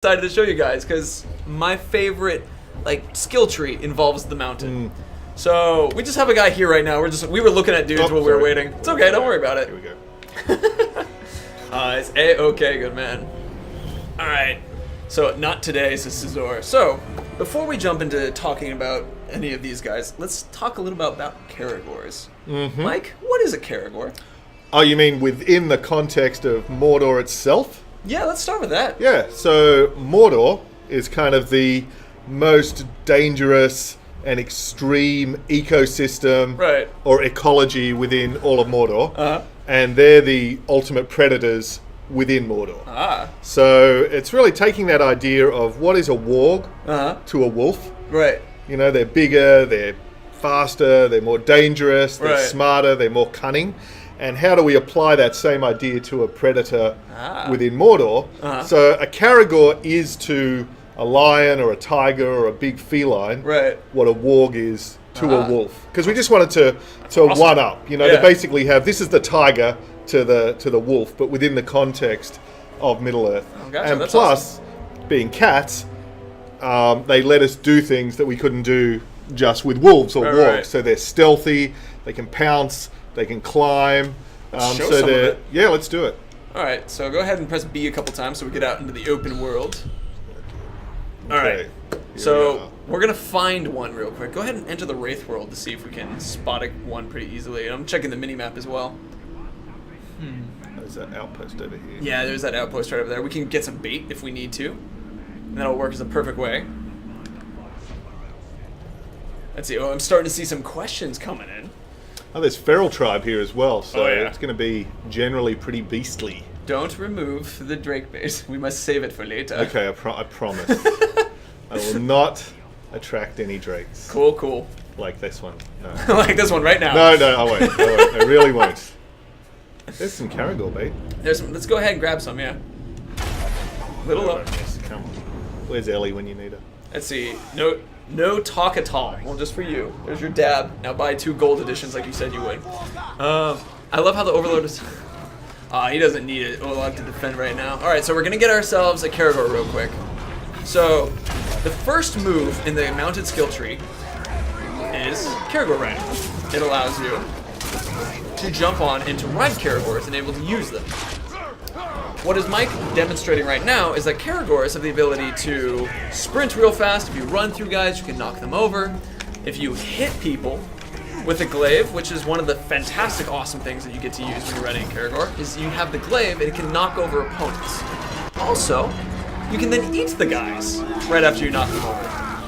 Decided to show you guys because my favorite skill tree involves the mountain. So we just have a guy here right now. We were looking at dudes while we were waiting. It's okay, don't worry about it. Here we go. It's A-okay, good man. Alright, so not today, says Cesar. So, before we jump into talking about any of these guys, let's talk a little about caragors. Mike, what is a caragor? Oh, you mean within the context of Mordor itself? Yeah, let's start with that. Yeah, so Mordor is kind of the most dangerous and extreme ecosystem or ecology within all of Mordor. And they're the ultimate predators within Mordor. So it's really taking that idea of what is a warg to a wolf. Right. You know, they're bigger, they're faster, they're more dangerous, they're smarter, they're more cunning. And how do we apply that same idea to a predator within Mordor? So a caragor is to a lion or a tiger or a big feline what a warg is to a wolf. Because we just wanted to one up. You know, they basically have, this is the tiger to the wolf, but within the context of Middle-earth. And that's plus, being cats, they let us do things that we couldn't do just with wolves or wargs. So they're stealthy, they can pounce, they can climb. Show some of it. Yeah, let's do it. Alright, so go ahead and press B a couple times so we get out into the open world. Alright, so we're going to find one real quick. Go ahead and enter the Wraith world to see if we can spot one pretty easily. And I'm checking the minimap as well. There's that outpost over here. Yeah, there's that outpost right over there. We can get some bait if we need to. And that'll work as a perfect way. Let's see. Oh, I'm starting to see some questions coming in. Oh, there's feral tribe here as well, so it's going to be generally pretty beastly. Don't remove the Drake base. We must save it for later. Okay, I promise. I will not attract any drakes. Cool. Like this one. No. Like this one right now. No, I won't. I really won't. There's some caragor bait. Let's go ahead and grab some, yeah. Little up. Come on. Where's Ellie when you need her? Let's see. No talk at all. Well, just for you. There's your dab. Now buy 2 gold editions like you said you would. I love how the Overlord is... he doesn't need it. We'll have to defend right now. Alright, so we're going to get ourselves a caragor real quick. So, the first move in the mounted skill tree is caragor riding. It allows you to jump on and to ride caragors and able to use them. What is Mike demonstrating right now is that caragors have the ability to sprint real fast. If you run through guys, you can knock them over. If you hit people with a glaive, which is one of the fantastic, awesome things that you get to use when you're riding a caragor, is you have the glaive and it can knock over opponents. Also, you can then eat the guys right after you knock them over.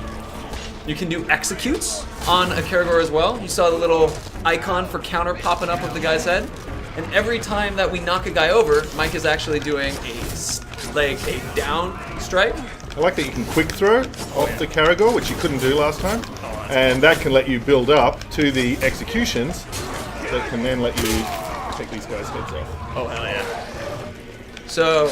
You can do executes on a caragor as well. You saw the little icon for counter popping up of the guy's head. And every time that we knock a guy over, Mike is actually doing a down strike. I like that you can quick throw off the caragor, which you couldn't do last time. And that can let you build up to the executions that can then let you take these guys' heads off. Oh, hell yeah. So,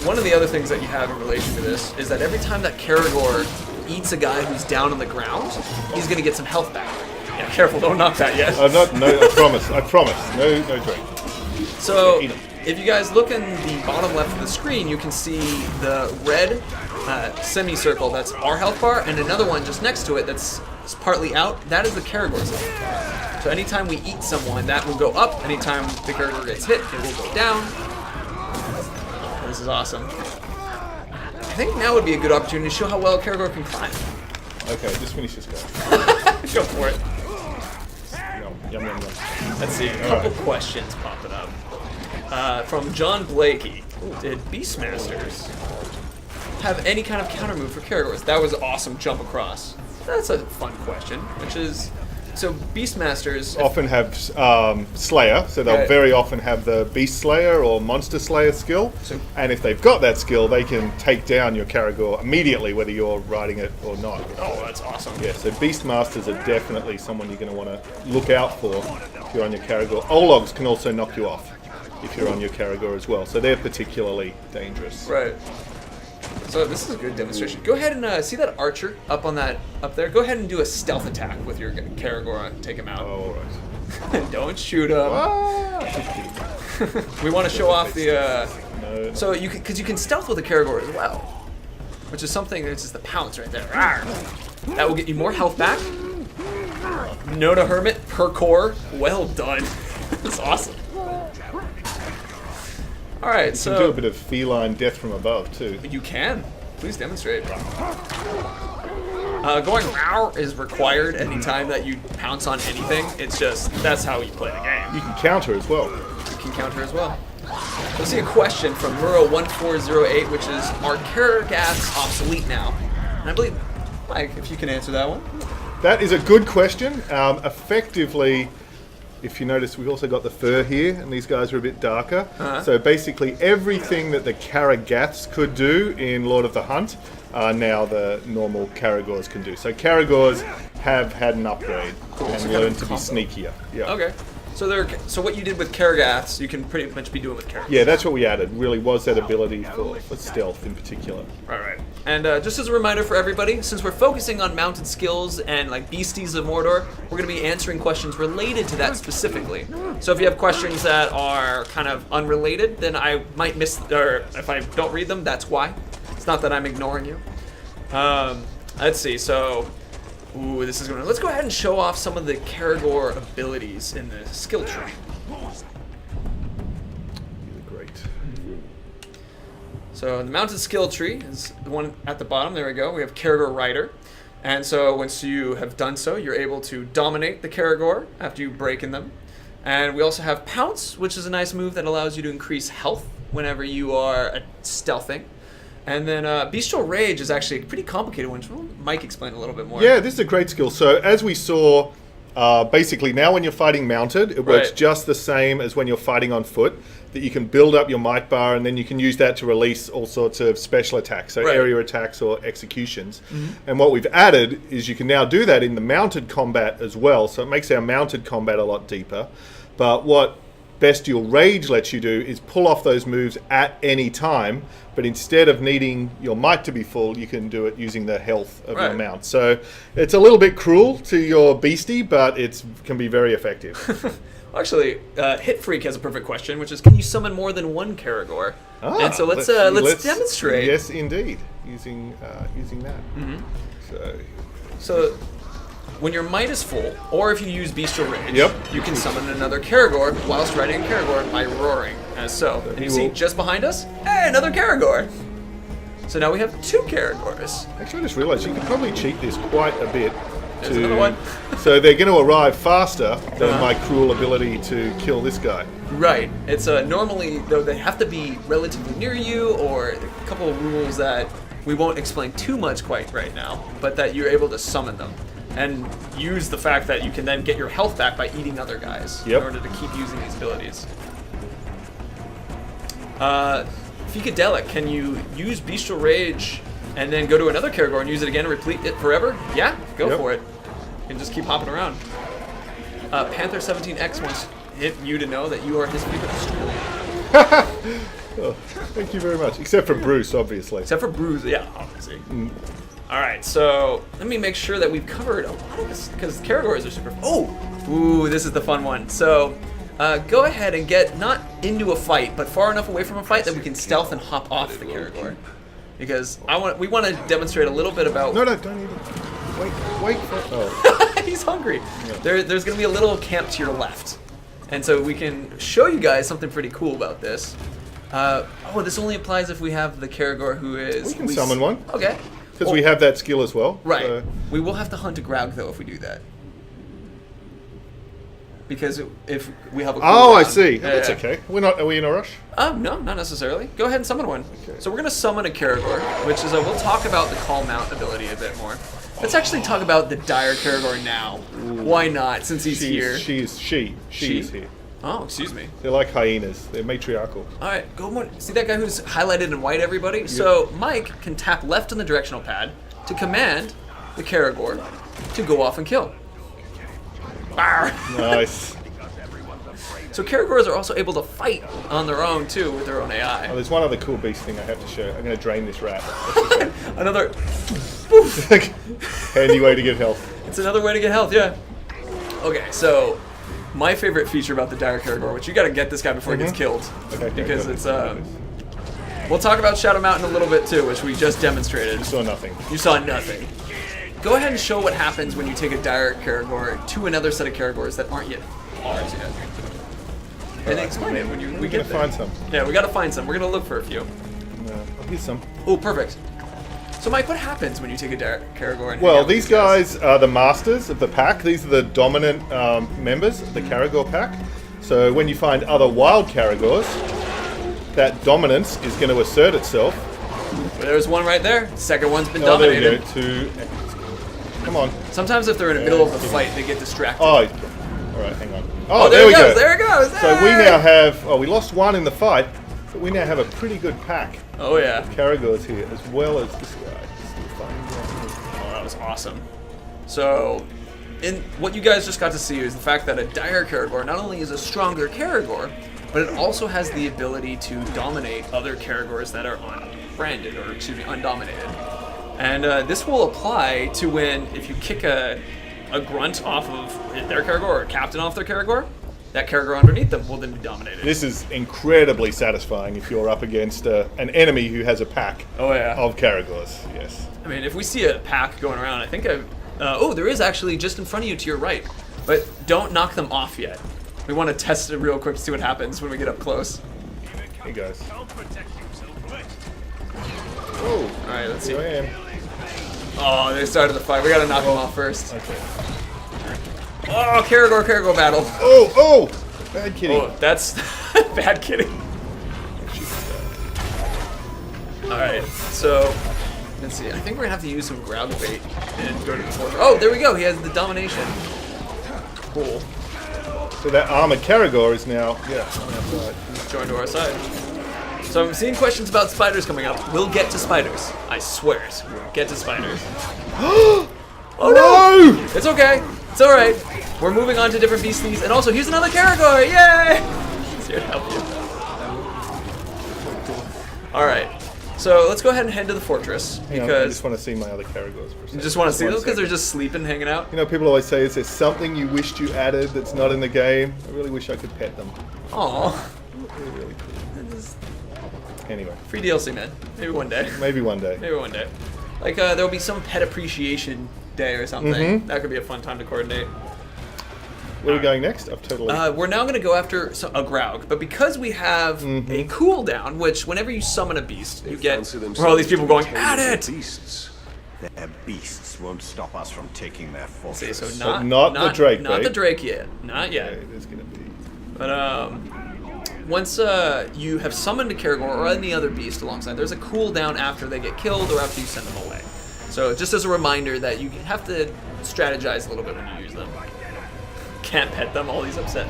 one of the other things that you have in relation to this is that every time that caragor eats a guy who's down on the ground, he's going to get some health back. Yeah, careful, don't knock that yet. I promise. No drink. So, if you guys look in the bottom left of the screen, you can see the red semicircle, that's our health bar, and another one just next to it that's partly out, that is the caragor's health. So anytime we eat someone, that will go up. Anytime the caragor gets hit, it will go down. This is awesome. I think now would be a good opportunity to show how well a caragor can climb. Okay, just finish this guy. Go for it. Yum. Let's see, a couple questions popping up. From John Blakey. Did Beastmasters have any kind of counter move for caragors? That was awesome jump across. That's a fun question, which is... So Beastmasters... often have Slayer, so they'll very often have the Beast Slayer or Monster Slayer skill. And if they've got that skill, they can take down your caragor immediately, whether you're riding it or not. Oh, that's awesome. Yeah, so Beastmasters are definitely someone you're going to want to look out for if you're on your caragor. Ologs can also knock you off if you're on your caragor as well, so they're particularly dangerous. Right. So this is a good demonstration. Go ahead and see that archer up there. Go ahead and do a stealth attack with your caragor and take him out. Oh, all right. Don't shoot him. We want to show off the. So because you can stealth with a caragor as well. which is something that's just the pounce right there. That will get you more health back. Noda Hermit per core. Well done. That's awesome. All right, you can do a bit of feline death from above too. You can. Please demonstrate. Going row is required anytime that you pounce on anything. It's just, that's how you play the game. You can counter as well. You can counter as well. Let's see a question from Muro1408, which is, are caragors obsolete now? And I believe, Mike, if you can answer that one. That is a good question. Effectively, if you notice, we've also got the fur here, and these guys are a bit darker. So basically, everything that the caragors could do in Lord of the Hunt, now the normal caragors can do. So caragors have had an upgrade and learned to be sneakier. Yeah. Okay. So what you did with caragors, you can pretty much be doing with caragors. Yeah, that's what we added. Really was that ability for stealth in particular. Right. And just as a reminder for everybody, since we're focusing on mounted skills and like Beasties of Mordor, we're going to be answering questions related to that specifically. So if you have questions that are kind of unrelated, then I might miss, or if I don't read them, that's why. It's not that I'm ignoring you. Let's see. So, this is going to. Let's go ahead and show off some of the caragor abilities in the skill tree. Great. So the mounted skill tree is the one at the bottom. There we go. We have caragor rider, and so once you have done so, you're able to dominate the caragor after you break in them. And we also have pounce, which is a nice move that allows you to increase health whenever you are stealthing. And then Bestial Rage is actually a pretty complicated one. Will Mike explain a little bit more? Yeah, this is a great skill. So as we saw, basically now when you're fighting mounted, it works just the same as when you're fighting on foot, that you can build up your might bar and then you can use that to release all sorts of special attacks, so area attacks or executions. And what we've added is you can now do that in the mounted combat as well, so it makes our mounted combat a lot deeper. But what Bestial Rage lets you do is pull off those moves at any time, but instead of needing your might to be full, you can do it using the health of your mount. So it's a little bit cruel to your beastie, but it can be very effective. Actually, Hit Freak has a perfect question, which is, can you summon more than one caragor? And so let's demonstrate. Yes, indeed, using that. So when your might is full, or if you use Bestial Rage, you can summon another caragor whilst riding a caragor by roaring, as so. And you see just behind us, hey, another caragor. So now we have two caragors. Actually, I just realized you could probably cheat this quite a bit. There's another one. So they're going to arrive faster than my cruel ability to kill this guy. Right. It's normally, though, they have to be relatively near you, or a couple of rules that we won't explain too much quite right now, but that you're able to summon them. And use the fact that you can then get your health back by eating other guys in order to keep using these abilities. Ficadelic, can you use Bestial Rage and then go to another caragor and use it again and replete it forever? Yeah, go for it. And just keep hopping around. Panther17X wants you to know that you are his favorite stool. Oh, thank you very much. Except for Bruce, obviously. Except for Bruce, yeah, obviously. Alright, so let me make sure that we've covered a lot of this, because caragors are super... Ooh, this is the fun one. So, go ahead and get not into a fight, but far enough away from a fight that we can stealth and hop off the caragor. Because we want to demonstrate a little bit about... No, don't even... Wait for... Oh. He's hungry. Yeah. There's going to be a little camp to your left. And so we can show you guys something pretty cool about this. This only applies if we have the caragor who is... We can summon one. Okay. Because we have that skill as well. Right. So. We will have to hunt a Graug, though, if we do that. Because if we have a cooldown, I see. That's okay. Are we in a rush? No, not necessarily. Go ahead and summon one. Okay. So we're going to summon a caragor, which is we'll talk about the call mount ability a bit more. Let's actually talk about the dire caragor now. Ooh. Why not, since he's here? She's here. Oh, excuse me. They're like hyenas. They're matriarchal. All right, go more. See that guy who's highlighted in white, everybody? Yep. So Mike can tap left on the directional pad to command the caragor to go off and kill. Nice. So caragors are also able to fight on their own, too, with their own AI. Oh, there's one other cool beast thing I have to show. I'm going to drain this rat. Another... Handy way to get health. It's another way to get health, yeah. Okay, so... My favorite feature about the dire caragor, which you got to get this guy before he gets killed, because it's We'll talk about Shadow Mountain a little bit too, which we just demonstrated. You saw nothing. You saw nothing. Go ahead and show what happens when you take a dire caragor to another set of caragors that aren't yet ours yet. And explain it when we get there. Find some. Yeah, we gotta find some. We're gonna look for a few. Here's some. Oh, perfect. So, Mike, what happens when you take a dire caragor and Well, these guys are the masters of the pack. These are the dominant members of the caragor pack. So when you find other wild caragors, that dominance is going to assert itself. There's one right there. Second one's been dominated. There we go. Come on. Sometimes if they're in the middle of the fight, they get distracted. Oh, all right, hang on. Oh, there we go. There it goes. So we now have. Oh, we lost one in the fight, but we now have a pretty good pack. Oh yeah. Of caragors here, as well as this guy. Oh, that was awesome. So, what you guys just got to see is the fact that a dire caragor not only is a stronger caragor, but it also has the ability to dominate other caragors that are unbranded, or excuse me, undominated. And this will apply to when, if you kick a grunt off of their caragor, or a captain off their caragor, that caragor underneath them will then be dominated. This is incredibly satisfying if you're up against an enemy who has a pack of caragors. Yes. I mean, if we see a pack going around, I think there is actually just in front of you to your right. But don't knock them off yet. We want to test it real quick to see what happens when we get up close. Hey guys. Oh, all right, let's see. Here I am. Oh, they started the fight. We gotta knock them off first. Okay. Oh, caragor battle. Oh, bad kidding. Oh, that's bad kidding. All right, so let's see. I think we're gonna have to use some Graug bait and go to the fortress. Oh, there we go. He has the domination. Cool. So that armored caragor is now, on the outside. He's joined to our side. So I'm seeing questions about spiders coming up. We'll get to spiders. I swear it. We'll get to spiders. Oh no! It's okay. It's all right. We're moving on to different beasties, and also here's another caragor. Yay! He's here to help you. All right. So let's go ahead and head to the fortress because I just want to see my other caragors for a second. You just want to see them because they're just sleeping, hanging out. You know, people always say, "Is there something you wished you added that's not in the game?" I really wish I could pet them. Aw. Really cool. Anyway. Free DLC, man. Maybe one day. Maybe one day. Maybe one day. Like there'll be some pet appreciation day or something. Mm-hmm. That could be a fun time to coordinate. Where are we going next? I've totally... we're now going to go after a Graug, but because we have a cooldown, which whenever you summon a beast, you get... Where all these people going, at it! Beasts. Their beasts won't stop us from taking their fortress. So not the Drake, not the Drake yet. Not yet. Okay, there's going to be... But, once you have summoned a caragor or any other beast alongside, there's a cooldown after they get killed or after you send them away. So just as a reminder that you have to strategize a little bit when you use them. Can't pet them, all these upset.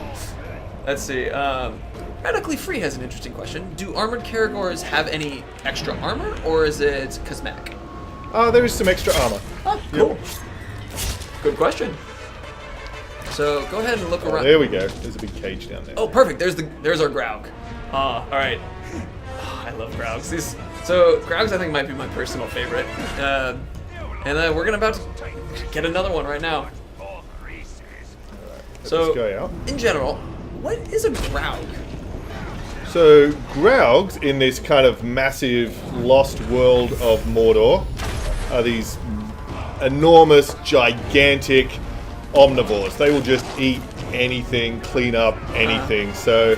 Let's see. Radically Free has an interesting question. Do armored caragors have any extra armor, or is it cosmetic? There is some extra armor. Oh, cool. Yep. Good question. So go ahead and look around. There we go. There's a big cage down there. Oh, perfect. There's our Graug. All right. Oh, I love Graugs. So Graugs, I think, might be my personal favorite. And we're about to get another one right now. So, in general, what is a Graug? So, Graugs, in this kind of massive lost world of Mordor, are these enormous, gigantic omnivores. They will just eat anything, clean up anything. So,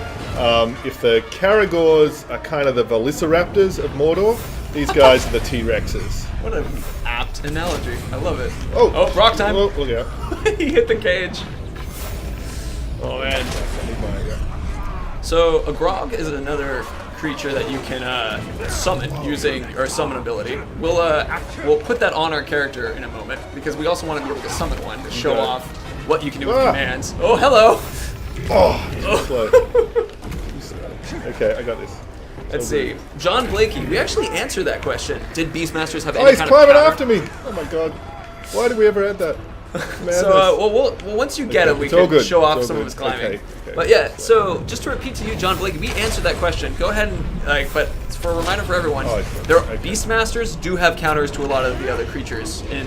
if the caragors are kind of the velociraptors of Mordor, these guys are the T-Rexes. What an apt analogy. I love it. Oh, rock time. Oh, look out. He hit the cage. Oh, man. So, a Graug is another creature that you can summon using our summon ability. We'll put that on our character in a moment because we also want to be able to summon one to show off what you can do with commands. Oh, hello! Oh, slow. Okay, I got this. Let's see. John Blakey, we actually answered that question. Did Beastmasters have any he's kind climbing of power? after me! Oh my god. Why did we ever add that? So, well, once you get him, we can show off some of his climbing. Okay. But yeah, so just to repeat to you, John Blakey, we answered that question. Go ahead and, but for a reminder for everyone, Beastmasters do have counters to a lot of the other creatures in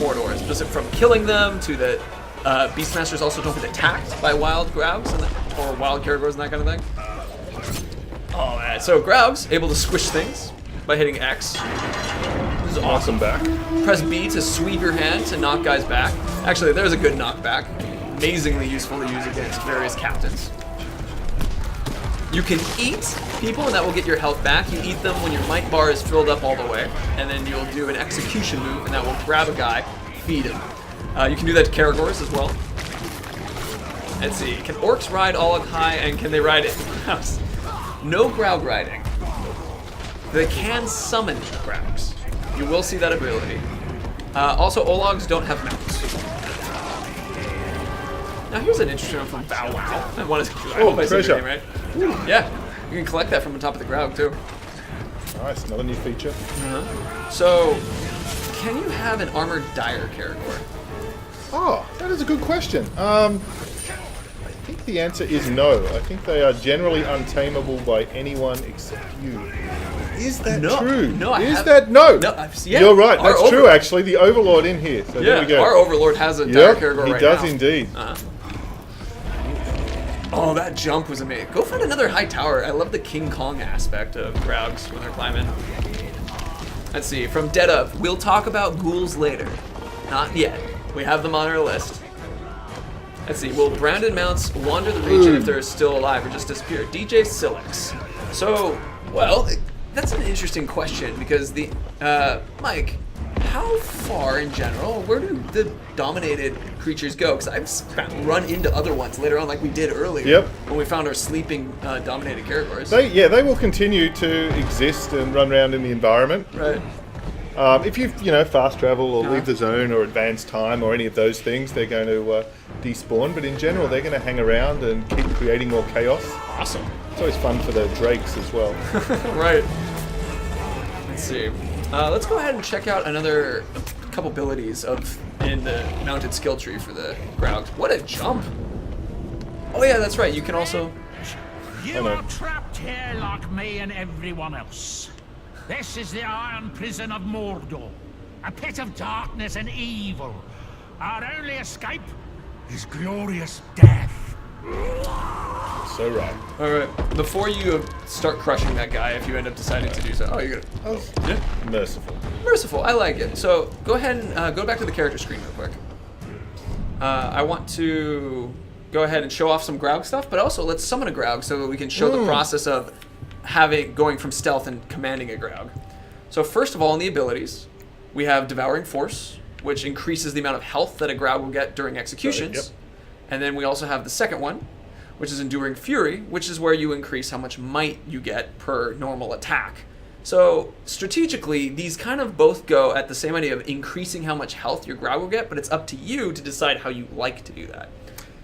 Mordor. Specific from killing them to the Beastmasters also don't get attacked by wild graugs or wild caragors and that kind of thing. Oh man, so Graug's able to squish things by hitting X. This is awesome. Back. Press B to sweep your hand to knock guys back. Actually, there's a good knockback. Amazingly useful to use against various captains. You can eat people and that will get your health back. You eat them when your might bar is filled up all the way. And then you'll do an execution move and that will grab a guy, feed him. You can do that to caragors as well. Let's see, can orcs ride Oleg High and can they ride it? No Graug riding. They can summon Graugs. You will see that ability. Also, Ologs don't have mounts. Now here's an interesting one from Bow Wow. I hope I said your name right. Yeah, you can collect that from the top of the Graug too. Nice, another new feature. So, can you have an armored dire caragor? Oh, that is a good question. I think the answer is no. I think they are generally untamable by anyone except you. Is that true? No, No. Yeah, you're right. That's true, actually. The Overlord in here. So there we go. Our Overlord has a dire caragor right now. He does indeed. Oh, that jump was amazing. Go find another high tower. I love the King Kong aspect of Graugs when they're climbing. Let's see. From Dead Of, we'll talk about ghouls later. Not yet. We have them on our list. Let's see. Will branded mounts wander the region if they're still alive or just disappear? DJ Silex. So, well, that's an interesting question because the Mike, how far in general, where do the dominated creatures go? Because I've run into other ones later on, like we did earlier when we found our sleeping dominated caragors. They will continue to exist and run around in the environment. Right. If you fast travel or leave the zone or advance time or any of those things, they're going to despawn. But in general, they're going to hang around and keep creating more chaos. Awesome. It's always fun for the drakes as well. Right. Let's see. Let's go ahead and check out another couple abilities in the mounted skill tree for the Graugs. What a jump! Oh yeah, that's right. You can also. You are trapped here like me and everyone else. This is the iron prison of Mordor, a pit of darkness and evil. Our only escape is glorious death. So right. All right. Before you start crushing that guy, if you end up deciding to do so. Oh, you're gonna. Yeah. Merciful. Merciful. I like it. So go ahead and go back to the character screen real quick. I want to go ahead and show off some Graug stuff, but also let's summon a Graug so that we can show the process of going from stealth and commanding a Graug. So first of all, in the abilities, we have Devouring Force, which increases the amount of health that a Graug will get during executions. Yep. And then we also have the second one, which is Enduring Fury, which is where you increase how much might you get per normal attack. So strategically, these kind of both go at the same idea of increasing how much health your Graug will get, but it's up to you to decide how you like to do that.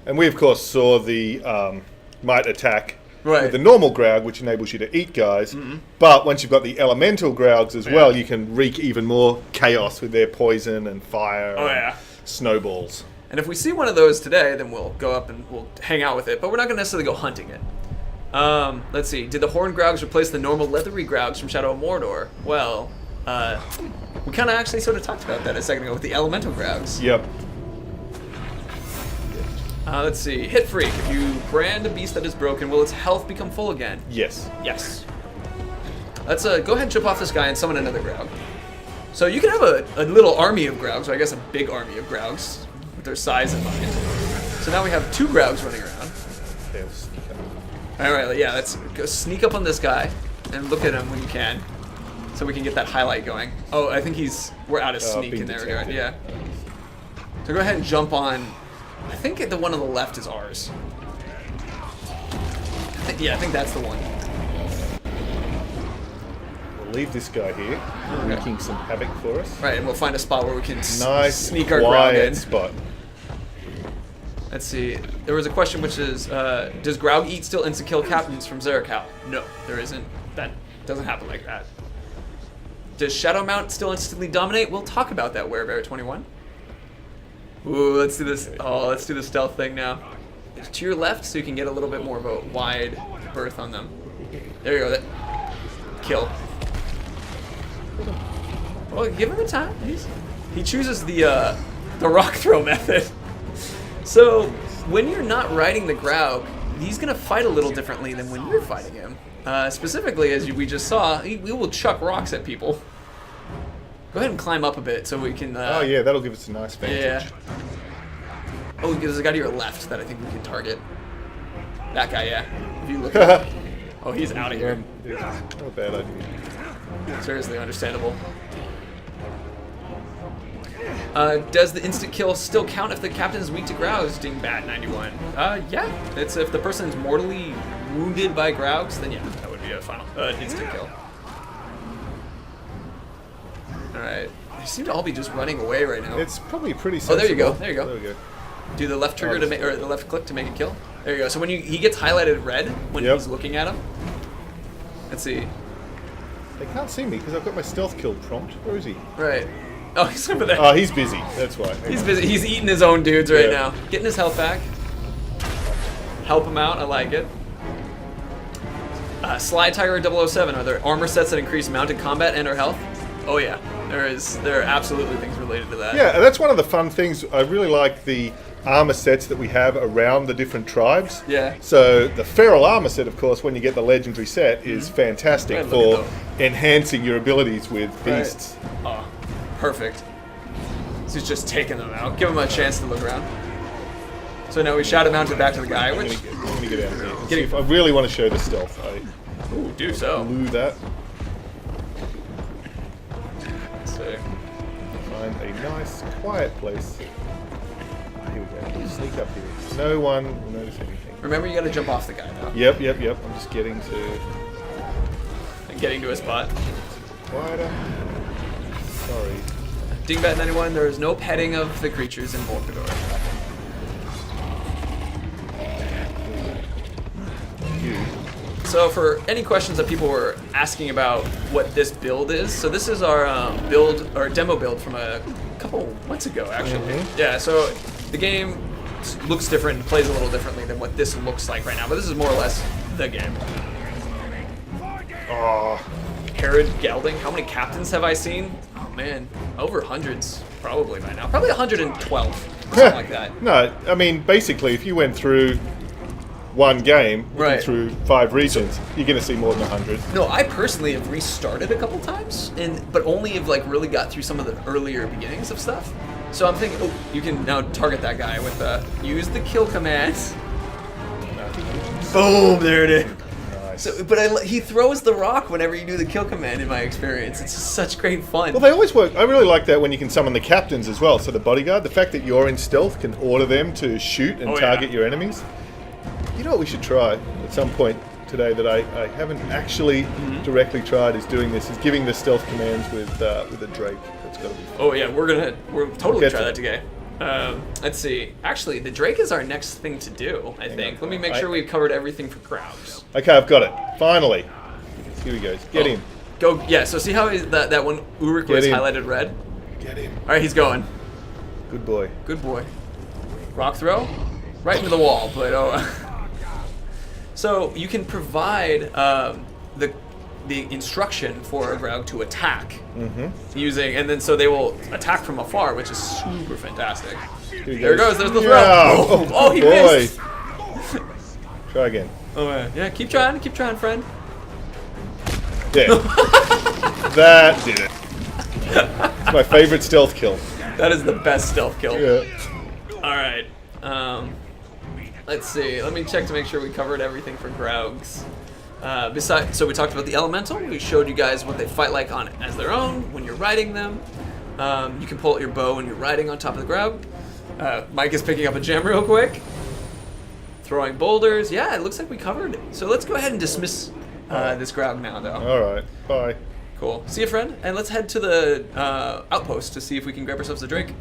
And we, of course, saw the might attack Right. with the normal Graug, which enables you to eat guys. But once you've got the elemental Graugs as well, you can wreak even more chaos with their poison and fire and snowballs. And if we see one of those today, then we'll go up and we'll hang out with it. But we're not going to necessarily go hunting it. Let's see. Did the Horned Graugs replace the normal leathery Graugs from Shadow of Mordor? Well, we kind of actually sort of talked about that a second ago with the elemental Graugs. Yep. Let's see. Hit Freak. If you brand a beast that is broken, will its health become full again? Yes. Yes. Let's go ahead and chip off this guy and summon another Graug. So you can have a little army of Graugs, or I guess a big army of Graugs, with their size in mind. So now we have 2 Graugs running around. Okay, let's sneak up. Alright, yeah, let's go sneak up on this guy and look at him when you can. So we can get that highlight going. Oh, I think we're out of sneak in there regard, yeah. So go ahead and jump on. I think the one on the left is ours. I think that's the one. We'll leave this guy here, wreaking some havoc for us. Right, and we'll find a spot where we can sneak our Graug quiet in. spot. Let's see. There was a question which is, does Graug eat still insta-kill captains from Zerikal? No, there isn't. That doesn't happen like that. Does Shadow Mount still instantly dominate? We'll talk about that, Werebear21. Ooh, let's do this. Oh, let's do the stealth thing now. To your left, so you can get a little bit more of a wide berth on them. There you go. Kill. Well, give him the time. He chooses the rock throw method. So when you're not riding the Graug, he's going to fight a little differently than when you're fighting him. Specifically, as we just saw, he will chuck rocks at people. Go ahead and climb up a bit so we can... oh, yeah, that'll give us a nice vantage. Yeah. Oh, there's a guy to your left that I think we can target. That guy, yeah. If you look at him. Oh, he's out of here. Not a bad idea. Seriously understandable. Does the instant kill still count if the captain is weak to graugs? Dingbat 91. Yeah. It's if the person's mortally wounded by graugs, then yeah, that would be a final instant kill. Alright. They seem to all be just running away right now. It's probably pretty sensible. Oh, there you go. There you go. There we go. Do the left trigger to make, or the left click to make a kill. There you go. So when he gets highlighted red when he's looking at him. Let's see. They can't see me because I've got my stealth kill prompt. Where is he? Right. Oh, he's over there. Oh, he's busy. That's why. He's busy. He's eating his own dudes right now. Getting his health back. Help him out. I like it. Sly Tiger 007. Are there armor sets that increase mounted combat and/or health? Oh yeah. There are absolutely things related to that. Yeah, that's one of the fun things. I really like the armor sets that we have around the different tribes. Yeah. So the feral armor set, of course, when you get the legendary set, is fantastic for enhancing your abilities with beasts. Right. Oh, perfect. So he's just taking them out. Give him a chance to look around. So now we shadow mounted back to the guy, which... I'm gonna get out of here. See if I really want to show the stealth. Ooh, do so. Blew that. So find a nice, quiet place. Here we go. Sneak up here. No one will notice anything. Remember, you got to jump off the guy now. Yep. I'm just getting to... Getting to a spot. Quieter. Sorry. Dingbat 91, there is no petting of the creatures in Mordor. So for any questions that people were asking about what this build is, so this is our build, or demo build from a couple months ago, actually. Yeah, so the game looks different and plays a little differently than what this looks like right now, but this is more or less the game. Oh. Herod Gelding, how many captains have I seen? Oh man, over hundreds probably by now. Probably 112, something like that. No, I mean, basically, if you went through one game, through 5 regions, you're going to see more than 100. No, I personally have restarted a couple times, but only have like really got through some of the earlier beginnings of stuff. So I'm thinking, oh, you can now target that guy with use the kill command. Boom, there it is. Nice. So, but he throws the rock whenever you do the kill command. In my experience, it's just such great fun. Well, they always work. I really like that when you can summon the captains as well. So the bodyguard, the fact that you're in stealth can order them to shoot and target your enemies. You know what we should try at some point today that I haven't actually directly tried is doing this, is giving the stealth commands with a Drake. That's got to be fun. Oh yeah, we'll totally try that today. Let's see. Actually, the Drake is our next thing to do, I think. Let me make sure we've covered everything for graugs. Okay, I've got it. Finally. Here he goes. Get him. Go. Yeah, so see how that one Uruk was highlighted red? Get him. All right, he's going. Good boy. Good boy. Rock throw? Right into the wall, but oh... So you can provide the instruction for a Graug to attack using, and then so they will attack from afar, which is super fantastic. There it goes. There's the throw. Yeah. Oh, he missed. Try again. Oh man. Yeah, keep trying, friend. Yeah. That did it. It's my favorite stealth kill. That is the best stealth kill. Yeah. All right. Let's see. Let me check to make sure we covered everything for graugs. So we talked about the elemental. We showed you guys what they fight like on it as their own when you're riding them. You can pull out your bow when you're riding on top of the Graug. Mike is picking up a gem real quick. Throwing boulders. Yeah, it looks like we covered it. So let's go ahead and dismiss this Graug now, though. All right. Bye. Cool. See you, friend. And let's head to the outpost to see if we can grab ourselves a drink.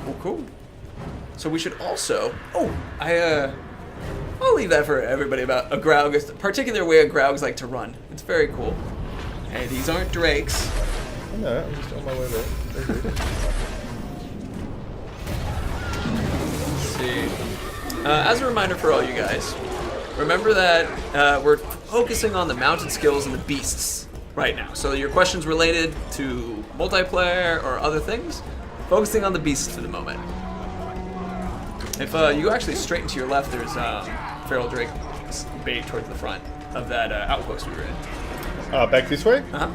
Oh, cool. So we should also... Oh, I'll leave that for everybody about a Graug, a particular way a Graugs like to run. It's very cool. Hey, these aren't drakes. No, I'm just on my way there. Let's see. As a reminder for all you guys, remember that we're focusing on the mounted skills and the beasts right now. So your questions related to multiplayer or other things, focusing on the beasts for the moment. If you go actually straight into your left, there's Feral Drake bait towards the front of that outpost we were in. Back this way? Uh-huh.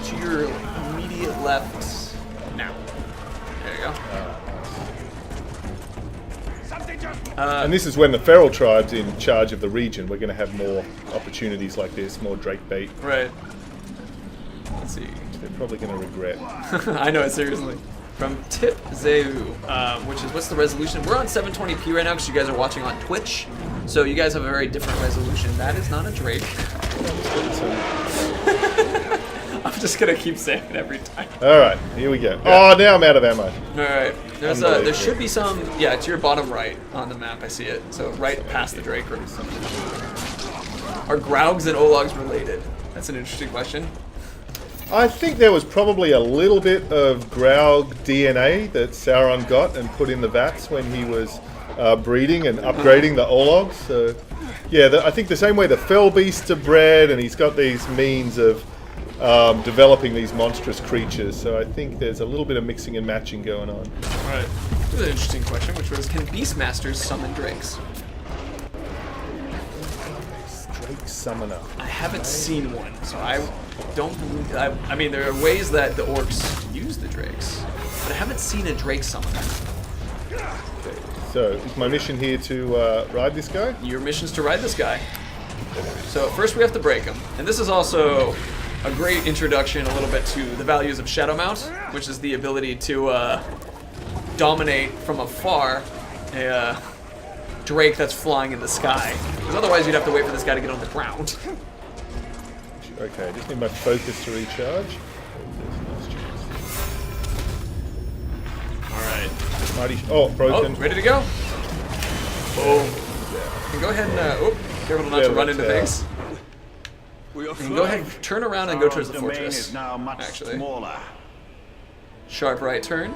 To your immediate left now. There you go. And this is when the feral tribe's in charge of the region. We're going to have more opportunities like this, more Drake bait. Right. Let's see. They're probably going to regret. I know it, seriously. From Tip Zeu, which is, what's the resolution? We're on 720p right now because you guys are watching on Twitch. So you guys have a very different resolution. That is not a Drake. I'm just going to keep saying it every time. Alright, here we go. Yeah. Oh, now I'm out of ammo. Alright. There should be some, yeah, to your bottom right on the map, I see it. So right past the Drake. Are Graugs and Ologs related? That's an interesting question. I think there was probably a little bit of Graug DNA that Sauron got and put in the vats when he was breeding and upgrading the Ologs. So, yeah, I think the same way the Fell Beasts are bred, and he's got these means of developing these monstrous creatures. So I think there's a little bit of mixing and matching going on. Right. This is an interesting question, which was, can Beastmasters summon Drakes? Drake Summoner. I haven't seen one, so I don't believe. I mean, there are ways that the orcs use the Drakes, but I haven't seen a Drake summoner. So, is my mission here to ride this guy? Your mission's to ride this guy. So first we have to break him, and this is also a great introduction a little bit to the values of Shadow Mount, which is the ability to dominate from afar a Drake that's flying in the sky. Because otherwise you'd have to wait for this guy to get on the ground. Okay, I just need my focus to recharge. Alright. Mighty broken. Oh, ready to go? Boom. You can go ahead and, careful not to run into things. You can go ahead and turn around and go towards the fortress. Actually. Sharp right turn.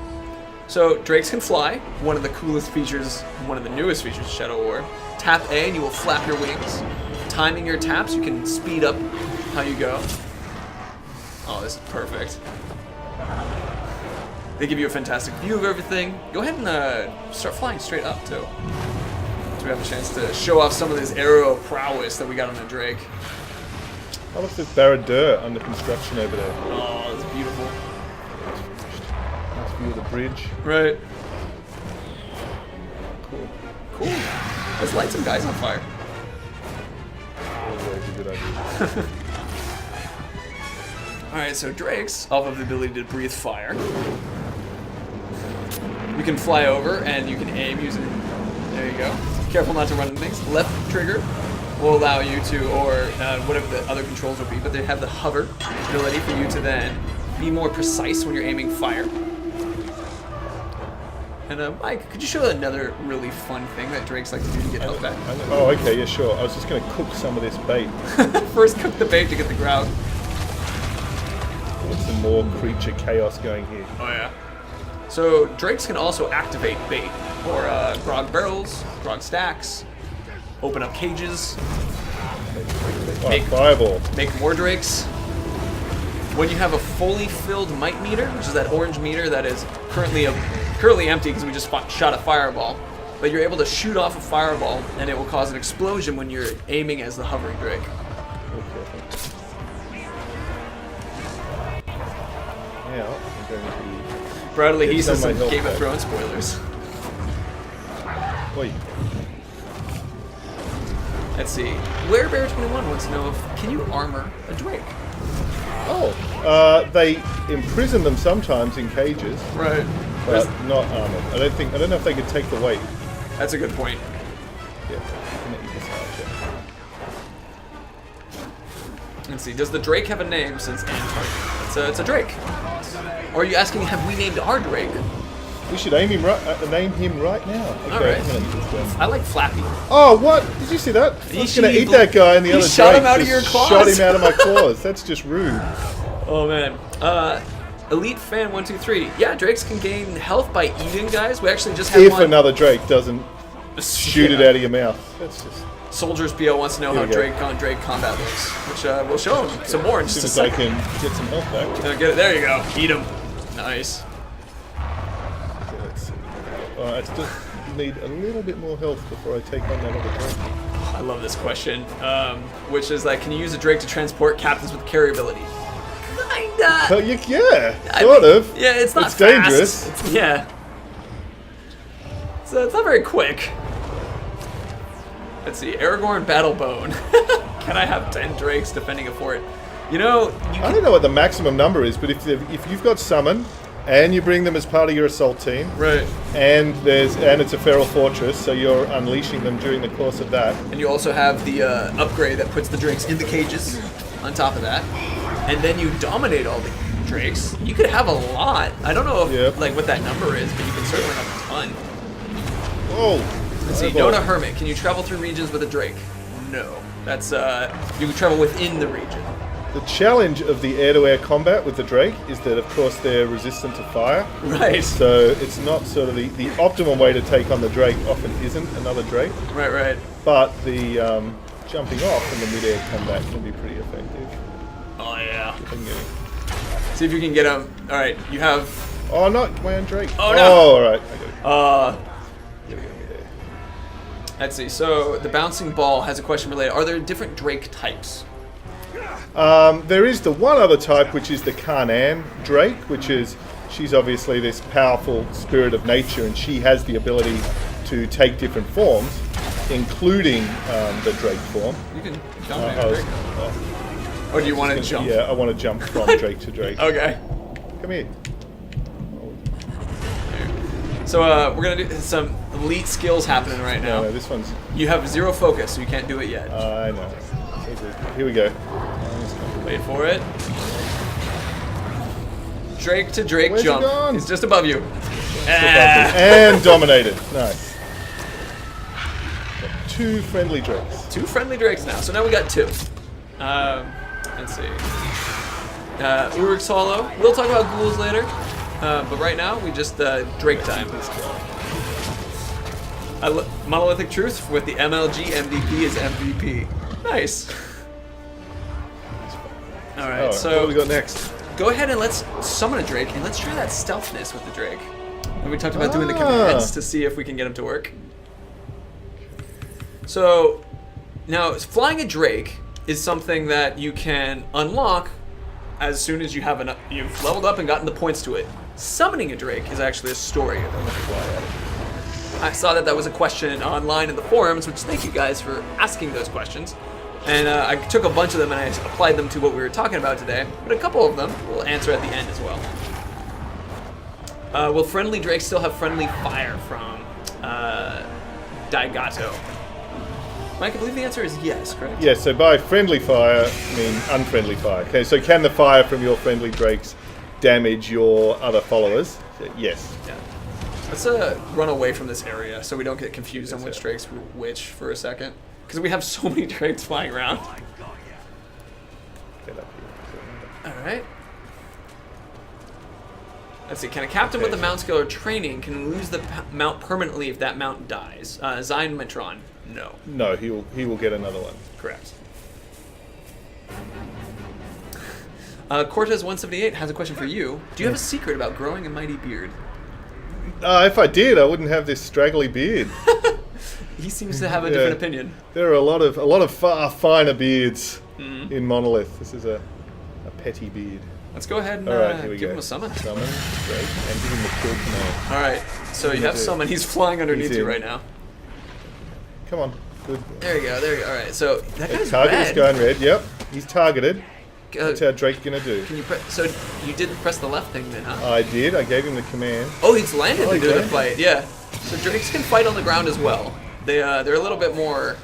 So, Drakes can fly. One of the coolest features, one of the newest features of Shadow War. Tap A and you will flap your wings. Timing your taps, you can speed up how you go. Oh, this is perfect. They give you a fantastic view of everything. Go ahead and start flying straight up, too. So we have a chance to show off some of this aerial prowess that we got on the Drake. How about this Barad-dûr under construction over there? Oh, it's beautiful. Nice view of the bridge. Right. Cool. Cool. Let's light some guys on fire. Always a good idea. Alright, so Drakes, off of the ability to breathe fire. You can fly over and you can aim using... There you go. Careful not to run into things. Left trigger will allow you to, or whatever the other controls will be, but they have the hover ability for you to then be more precise when you're aiming fire. And Mike, could you show another really fun thing that Drakes like to do to get health back? Oh, okay, yeah, sure. I was just going to cook some of this bait. First cook the bait to get the Graug. Get some more creature chaos going here. Oh yeah. So Drakes can also activate bait, or Graug barrels, Graug stacks, open up cages, fireball. make more Drakes. When you have a fully filled might meter, which is that orange meter that is currently empty because we just shot a fireball, but you're able to shoot off a fireball and it will cause an explosion when you're aiming as the hovering Drake. Yeah, I'm going to... Bradley, he says some some Game of Thrones spoilers. Wait. Let's see. WereBear21 wants to know can you armor a Drake? Oh, they imprison them sometimes in cages, Right. but not armored. I don't know if they could take the weight. That's a good point. Yeah. Let's see. Does the Drake have a name since Antarctica? It's a Drake. Or are you asking, have we named our Drake? We should name him right now. Okay, All right. I'm gonna use this one. I like Flappy. Oh, what? Did you see that? I was going to eat that guy and the other shot him Drake out of your just claws. shot him out of my claws. That's just rude. Oh man. Elite Fan 123. Yeah, Drakes can gain health by eating guys. We actually just had If one. another Drake doesn't shoot it out of your mouth. That's just... Soldiers BO wants to know how Drake combat looks, which we'll show him some more in just a as I second. can get some health back. Get it. There you go. Eat him. Nice. I still need a little bit more health before I take on that other drake. I love this question, which is like, can you use a drake to transport captains with carry ability? Kinda. So yeah, sort of. Yeah, it's not It's fast. dangerous. Yeah. So it's not very quick. Let's see, Aragorn Battlebone. Can I have 10 drakes defending a fort? You know, I don't know what the maximum number is, but if you've got summon and you bring them as part of your assault team, right? And it's a feral fortress, so you're unleashing them during the course of that. And you also have the upgrade that puts the drakes in the cages. On top of that, and then you dominate all the drakes. You could have a lot. I don't know if, like what that number is, but you can certainly have a ton. Oh. Let's see, Dona Hermit. Can you travel through regions with a drake? No. That's you can travel within the region. The challenge of the air-to-air combat with the drake is that, of course, they're resistant to fire. Right. So it's not sort of the optimum way to take on the drake. Often isn't another drake. Right. Right. But the jumping off in the mid-air combat can be pretty effective. Oh yeah. See if you can get him. All right, you have. Oh, not my own drake. Oh no. Oh, all right. I got it. Here we go. Let's see. So the bouncing ball has a question related. Are there different drake types? There is the one other type, which is the Carnan drake, she's obviously this powerful spirit of nature, and she has the ability to take different forms, including the drake form. You can jump in drake. Or do you want to jump? Yeah, I want to jump from drake to drake. Okay. Come here. So we're gonna do some elite skills happening right now. No, this one's. You have 0 focus, so you can't do it yet. I know. Here we go. Wait for it. Drake to drake Where's jump. It gone? It's just above you. And dominated. Nice. Got 2 friendly drakes. 2 friendly drakes now. So now we got 2. Let's see. Uruk's Hollow. We'll talk about ghouls later. But right now, we just drake time. Monolithic Truth with the MLG MVP is MVP. Nice. Alright, so what do we got next? Go ahead and let's summon a drake, and let's try that stealthness with the drake. And we talked about doing the commands to see if we can get him to work. So, now, flying a drake is something that you can unlock as soon as you have enough, you've leveled up and gotten the points to it. Summoning a drake is actually a story. I saw that was a question online in the forums, which thank you guys for asking those questions. And I took a bunch of them and I applied them to what we were talking about today. But a couple of them we'll answer at the end as well. Will friendly drakes still have friendly fire from Daigato? Mike, I believe the answer is yes, correct? Yeah, so by friendly fire, I mean unfriendly fire. Okay, so can the fire from your friendly drakes damage your other followers? Yes. Yeah. Let's run away from this area so we don't get confused on which drakes which for a second. Because we have so many drakes flying around. Get up here. Alright. Let's see, can a captain with a mount skill or training can lose the mount permanently if that mount dies? Zion Metron, no. No, he will get another one. Correct. Cortez178 has a question for you. Do you have a secret about growing a mighty beard? If I did, I wouldn't have this straggly beard. He seems to have a different opinion. There are a lot of far finer beards in Monolith. This is a petty beard. Let's go ahead and give him a summon. Summon, great, and give him the kill command. Alright, so you have summon. He's flying underneath you right now. Come on, good. There you go, there you go. Alright, so that guy's target red. is going red, yep. He's targeted. What's our Drake gonna do? Can you so you didn't press the left thing then, huh? I did, I gave him the command. Oh, he's landed to do the fight, yeah. So Drakes can fight on the ground as well. They're a little bit more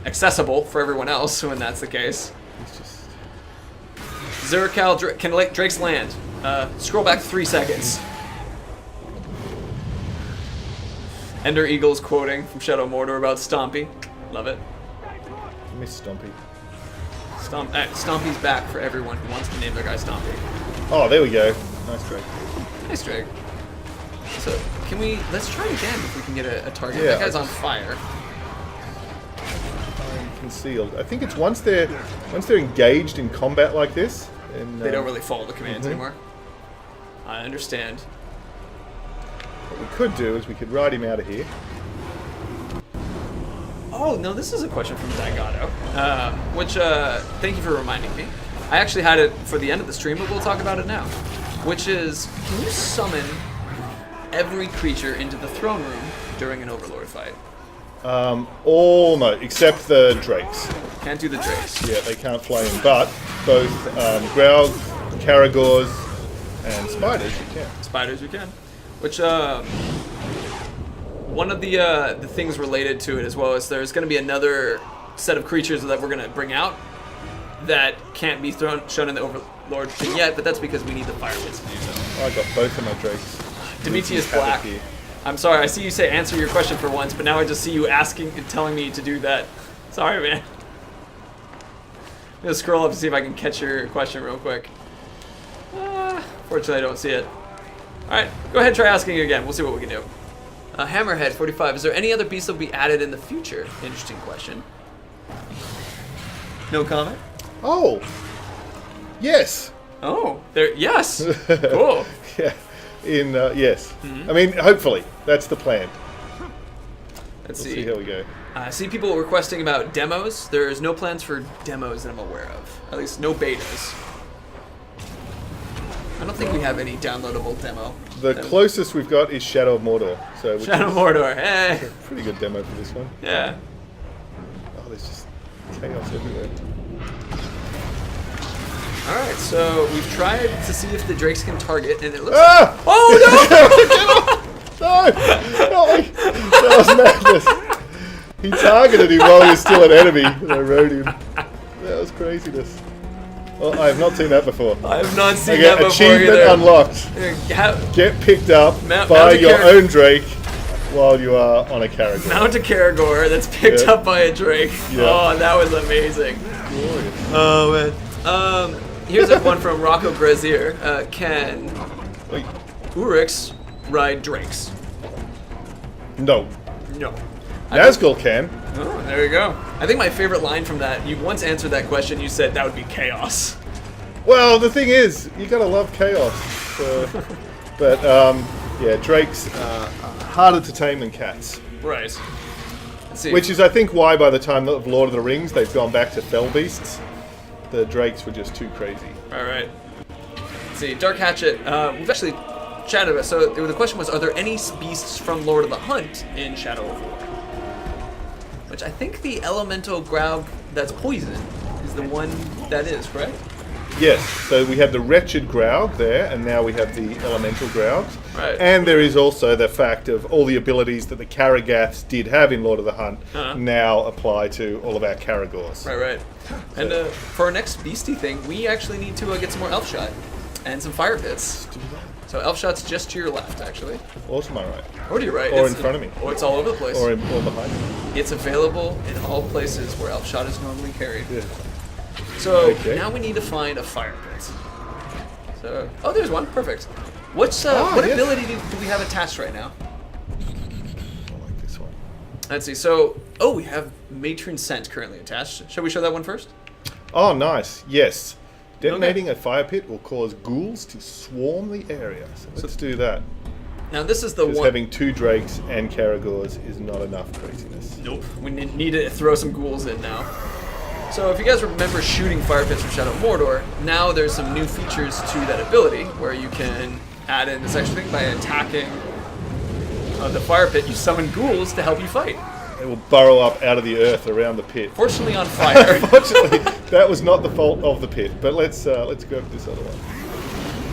accessible for everyone else when that's the case. Zerkal, can Drakes land? Scroll back 3 seconds. Ender Eagle's quoting from Shadow Mordor about Stompy. Love it. Miss Stompy. Stompy's back for everyone who wants to name their guy Stompy. Oh, there we go. Nice Drake. Nice Drake. So, let's try again if we can get a target. Yeah, that guy's on fire. Concealed. I think it's once they're engaged in combat like this, and they don't really follow the commands anymore. I understand. What we could do is we could ride him out of here. Oh, no, this is a question from Daigato, which, thank you for reminding me. I actually had it for the end of the stream, but we'll talk about it now. Which is, can you summon every creature into the throne room during an Overlord fight? Almost, except the drakes. Can't do the drakes. Yeah, they can't fly in, but both Graug, caragors, and spiders you can. Spiders you can. Which, one of the things related to it as well is there's going to be another set of creatures that we're going to bring out that can't be shown in the Overlord thing yet, but that's because we need the fire pits to do so. I got both of my drakes. Demetrius Black. I'm sorry, I see you say answer your question for once, but now I just see you asking and telling me to do that. Sorry, man. I'm going to scroll up to see if I can catch your question real quick. Fortunately, I don't see it. Alright, go ahead and try asking again. We'll see what we can do. Hammerhead 45. Is there any other beasts that will be added in the future? Interesting question. No comment? Oh! Yes! Oh, there. Yes! Cool. Yeah. Yes. I mean, hopefully. That's the plan. Let's See how we go. I see people requesting about demos. There's no plans for demos that I'm aware of. At least no betas. I don't think we have any downloadable demo. The closest we've got is Shadow of Mordor. So Shadow of Mordor, hey! Pretty good demo for this one. Yeah. Oh, there's just chaos everywhere. Alright, so we've tried to see if the drakes can target, and it looks Oh no! No! That was madness. He targeted him while he was still an enemy, and I rode him. That was craziness. Well, I have not seen that before. I have not seen that before achievement either. Unlocked. Get picked up by your own drake while you are on a caragor. Mount a caragor that's picked up by a drake. Yeah. Oh, that was amazing. Glorious. Oh, man. Here's one from Rocco Brazier. Can Urix ride drakes? No. No. Nazgul can. Oh, there you go. I think my favorite line from that, you once answered that question, you said that would be chaos. Well, the thing is, you gotta love chaos. But, yeah, drakes are harder to tame than cats. Right. Let's see. Which is, I think, why by the time of Lord of the Rings, they've gone back to fell beasts. The drakes were just too crazy. Alright. Let's see. Dark Hatchet. We've actually chatted about it. So the question was, are there any beasts from Lord of the Hunt in Shadow of War? Which I think the elemental Graug that's poison is the one that is, correct? Yes, so we had the wretched Graug there, and now we have the elemental Graugs. Right. And there is also the fact of all the abilities that the Caragaths did have in Lord of the Hunt now apply to all of our Caragors. Right. And for our next beastie thing, we actually need to get some more elf shot and some fire pits. So elf shot's just to your left, actually. Or to my right. Or to your right. Or in front of me. Or it's all over the place. Or behind me. It's available in all places where elf shot is normally carried. Yeah. So now we need to find a fire pit. So there's one. Perfect. What ability do we have attached right now? I like this one. Let's see. So we have Matron Scent currently attached. Shall we show that one first? Oh, nice. Yes. Detonating a fire pit will cause ghouls to swarm the area. So let's do that. Now this is the one. Having 2 drakes and caragors is not enough craziness. Nope. We need to throw some ghouls in now. So if you guys remember shooting fire pits from Shadow of Mordor, now there's some new features to that ability where you can add in this extra thing by attacking the fire pit. You summon ghouls to help you fight. They will burrow up out of the earth around the pit. Fortunately on fire. Fortunately, that was not the fault of the pit. But let's go for this other one.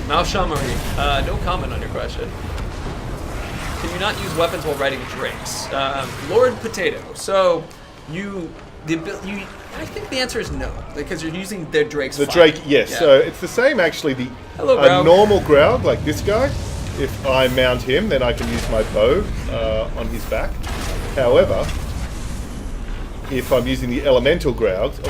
Mao Shamari, no comment on your question. Can you not use weapons while riding drakes? Lord Potato. So I think the answer is no, because you're using their drake's fire. Drake, yes. Yeah. So it's the same actually. Hello, Graug. Normal Graug, like this guy. If I mount him, then I can use my bow on his back. However, if I'm using the elemental Graugs...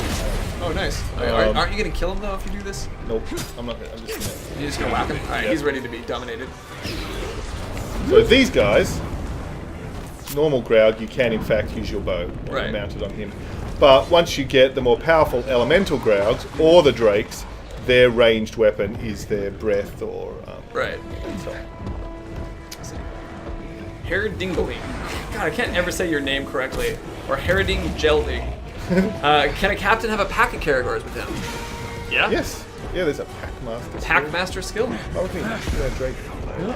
Oh, nice. Aren't you going to kill him, though, if you do this? Nope. I'm not. I'm just going You're just going to whack him? Alright, he's ready to be dominated. So these guys, normal Graug, you can in fact use your bow mounted on him. But once you get the more powerful elemental Graugs or the drakes, their ranged weapon is their breath or... right. So. Herdingling. God, I can't ever say your name correctly. Or Herding Gelding. Can a captain have a pack of caragors with him? Yeah? Yes. Yeah, there's a pack master. Pack master skill? I would think Drake.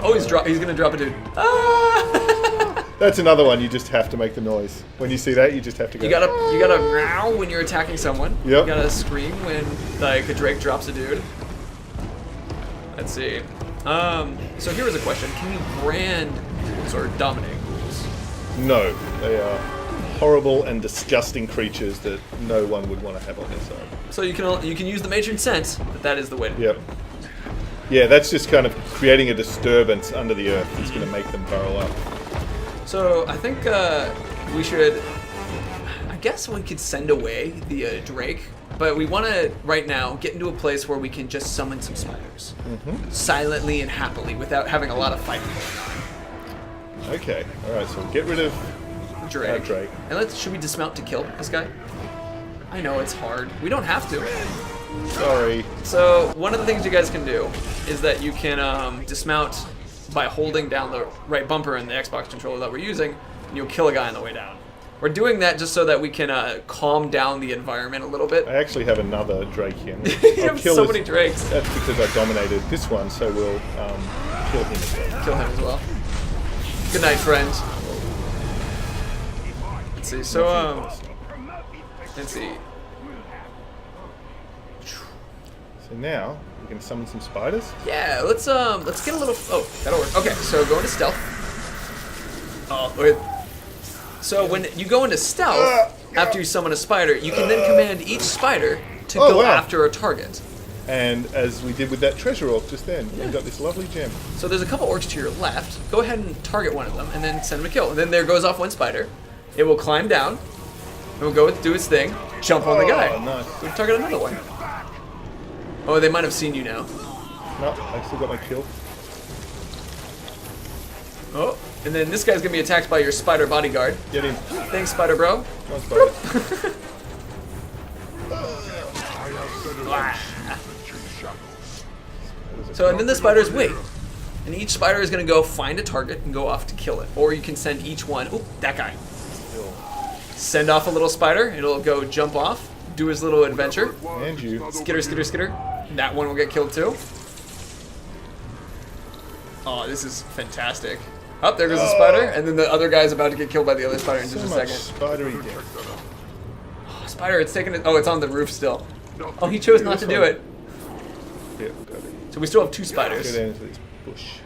Oh, he's gonna drop a dude. Ah! That's another one. You just have to make the noise when you see that. You just have to go. You gotta growl when you're attacking someone. Yep. You gotta scream when like a drake drops a dude. Let's see. So here was a question: can you brand ghouls or dominate ghouls? No, they are horrible and disgusting creatures that no one would want to have on their side. So you can use the matron sense, but that is the way to do it. Yep. Yeah, that's just kind of creating a disturbance under the earth that's going to make them burrow up. So I think we should. I guess we could send away the Drake, but we want to right now get into a place where we can just summon some spiders, silently and happily, without having a lot of fighting going on. Okay. All right. So get rid of Drake. Drake. And should we dismount to kill this guy? I know it's hard. We don't have to. Sorry. So one of the things you guys can do is that you can dismount by holding down the right bumper in the Xbox controller that we're using, and you'll kill a guy on the way down. We're doing that just so that we can calm down the environment a little bit. I actually have another Drake here. You have so many Drakes. That's because I dominated this one, so we'll kill him as well. Kill him as well. Good night, friends. Let's see. So let's see. So now we can summon some spiders. Yeah, let's get a little. Oh, that'll work. Okay, so go into stealth. Oh, wait. So when you go into stealth after you summon a spider, you can then command each spider to go after a target. And as we did with that treasure orc just then, we got this lovely gem. So there's a couple orcs to your left. Go ahead and target one of them, and then send them a kill. And then there goes off one spider. It will climb down. It will go do its thing. Jump on the guy. Nice. We target another one. Oh, they might have seen you now. No, I still got my kill. Oh, and then this guy's gonna be attacked by your spider bodyguard. Get him. Thanks, spider bro. Come on, spider. So, and then the spiders wait. And each spider is gonna go find a target and go off to kill it. Or you can send each one, oh, that guy. Send off a little spider, it'll go jump off, do his little adventure. And you. Skitter, skitter, skitter. That one will get killed too. Oh, this is fantastic. Oh, there goes the spider, and then the other guy's about to get killed by the other spider in just a second. Spidery death. Oh, spider, it's taking it. Oh, it's on the roof still. Oh, he chose not to do it. Yeah, got it. So we still have two spiders. Go down into this bush.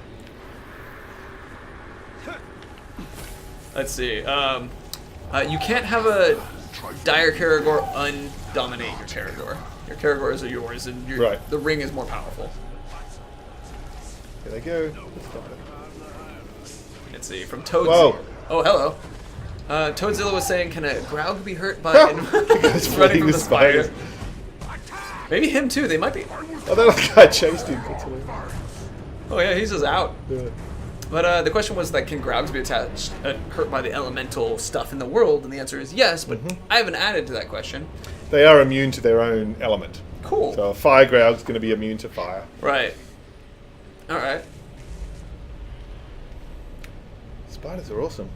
Let's see. You can't have a dire caragor undominate your caragor. Your caragors are yours, and the ring is more powerful. Here they go. Let's stop it. Let's see. From Toads. Whoa. Oh, hello. Toadzilla was saying, can a Graug be hurt by He's running from the spiders. spider? Maybe him too. They might be. Oh, that other guy chased him. Oh yeah, he's just out. Yeah. But the question was that can Graugs be hurt by the elemental stuff in the world? And the answer is yes, but I haven't added to that question. They are immune to their own element. Cool. So a fire Graug's going to be immune to fire. Right. All right. Spiders are awesome.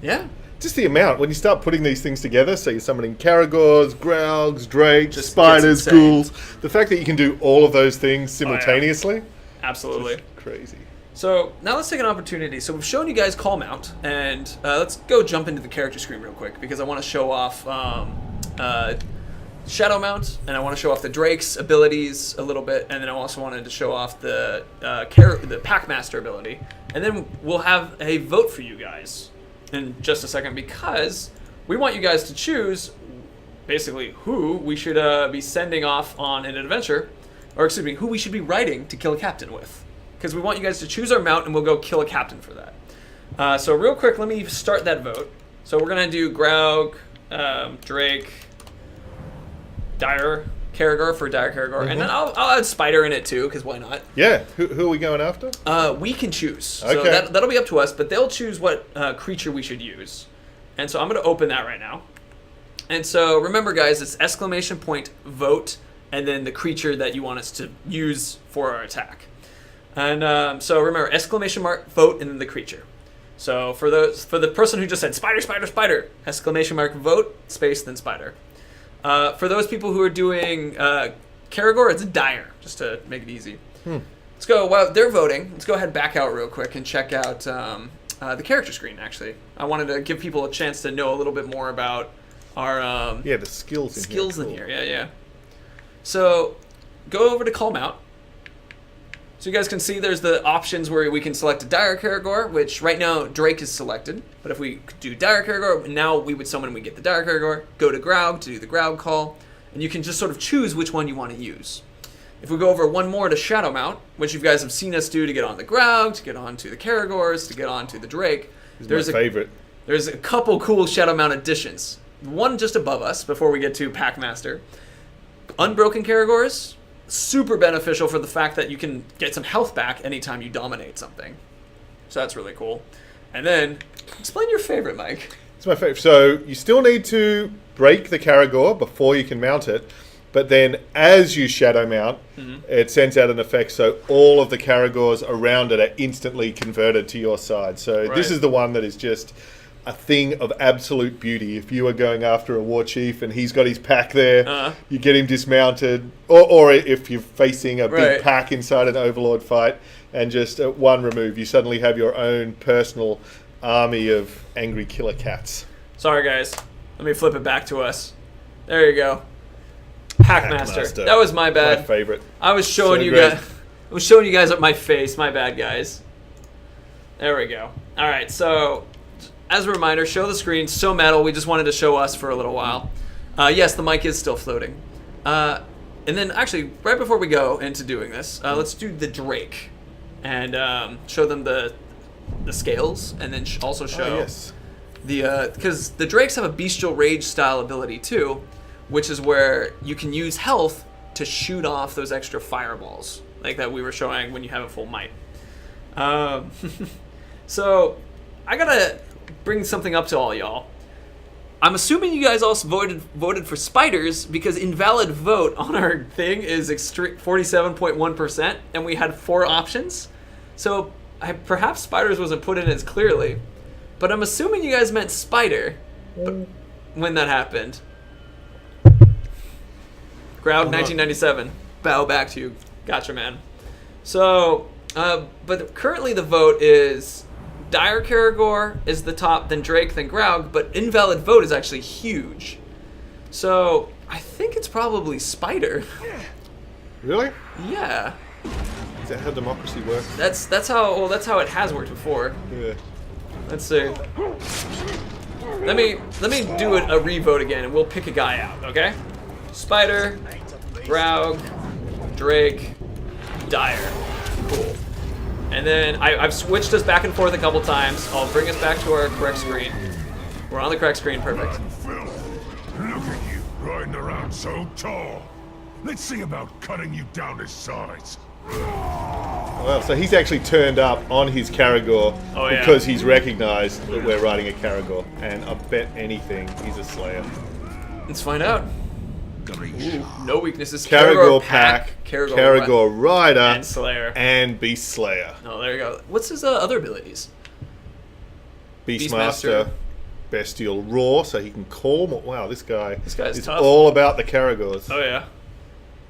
Yeah. Just the amount, when you start putting these things together, so you're summoning caragors, graugs, drakes, Just spiders, gets insane. ghouls, the fact that you can do all of those things simultaneously, Absolutely. just crazy. So now let's take an opportunity. So we've shown you guys Call Mount, and let's go jump into the character screen real quick, because I want to show off Shadow Mount, and I want to show off the Drake's abilities a little bit, and then I also wanted to show off the Packmaster ability. And then we'll have a vote for you guys in just a second, because we want you guys to choose basically who we should be sending off on an adventure, or excuse me, who we should be riding to kill a captain with. Because we want you guys to choose our mount, and we'll go kill a captain for that. So real quick, let me start that vote. So we're going to do Graug, Drake, Dire Caragor for Dire Caragor, and then I'll add Spider in it too, because why not? Yeah, who are we going after? We can choose. Okay. So that'll be up to us, but they'll choose what creature we should use. And so I'm going to open that right now. And so remember, guys, it's !, vote, and then the creature that you want us to use for our attack. And so remember, !, vote, and then the creature. So for the person who just said spider, spider, spider, exclamation mark, vote, space, then spider. For those people who are doing caragor, it's dire, just to make it easy. Let's go. While they're voting, let's go ahead and back out real quick and check out the character screen. Actually, I wanted to give people a chance to know a little bit more about our the skills in here. Yeah. So go over to calm out. So you guys can see there's the options where we can select a dire caragor, which right now Drake is selected. But if we do dire caragor, now we would summon and we get the dire caragor. Go to Graug to do the Graug call, and you can just sort of choose which one you want to use. If we go over one more to Shadow Mount, which you guys have seen us do to get on the Graug, to get onto the caragors, to get onto the Drake. There's my favorite. There's a couple cool Shadow Mount additions. One just above us before we get to Packmaster. Unbroken caragors, super beneficial for the fact that you can get some health back anytime you dominate something. So that's really cool. And then, explain your favorite, Mike. It's my favorite. So you still need to break the caragor before you can mount it. But then as you shadow mount, it sends out an effect so all of the caragors around it are instantly converted to your side. So this is the one that is just a thing of absolute beauty. If you are going after a war chief and he's got his pack there, you get him dismounted. Or if you're facing a big pack inside an overlord fight, and just at one remove, you suddenly have your own personal army of angry killer cats. Sorry, guys. Let me flip it back to us. There you go. Packmaster. That was my bad. My favorite. I was showing you guys. I was showing you guys up my face. My bad, guys. There we go. All right. So, as a reminder, show the screen. So metal. We just wanted to show us for a little while. Yes, the mic is still floating. And then, actually, right before we go into doing this, let's do the Drake, and show them the scales, and then also show the because the Drakes have a bestial rage style ability too, which is where you can use health to shoot off those extra fireballs, like that we were showing when you have a full might. So, I gotta bring something up to all y'all. I'm assuming you guys also voted for spiders, because invalid vote on our thing is 47.1%, and we had 4 options. So, perhaps spiders wasn't put in as clearly, but I'm assuming you guys meant spider when that happened. Graug 1997. Bow back to you. Gotcha, man. So, but currently the vote is dire caragor is the top, then Drake, then Graug, but invalid vote is actually huge. So, I think it's probably spider. Really? Yeah. Is that how democracy works? That's how it has worked before. Yeah. Let's see. Let me do a re-vote again, and we'll pick a guy out, okay? Spider, Graug, Drake, dire. Cool. And then I've switched us back and forth a couple times. I'll bring us back to our correct screen. We're on the correct screen, perfect. Look at you, riding around so tall. Let's see about cutting you down to size. Well, so he's actually turned up on his caragor because he's recognized that we're riding a caragor. And I bet anything he's a slayer. Let's find out. Ooh, no weaknesses. Caragor pack, Caragor rider, and Slayer. And Beast Slayer. Oh, there you go. What's his other abilities? Beastmaster, Bestial Roar, so he can call more. Wow, this guy's is tough. All about the Caragors. Oh, yeah.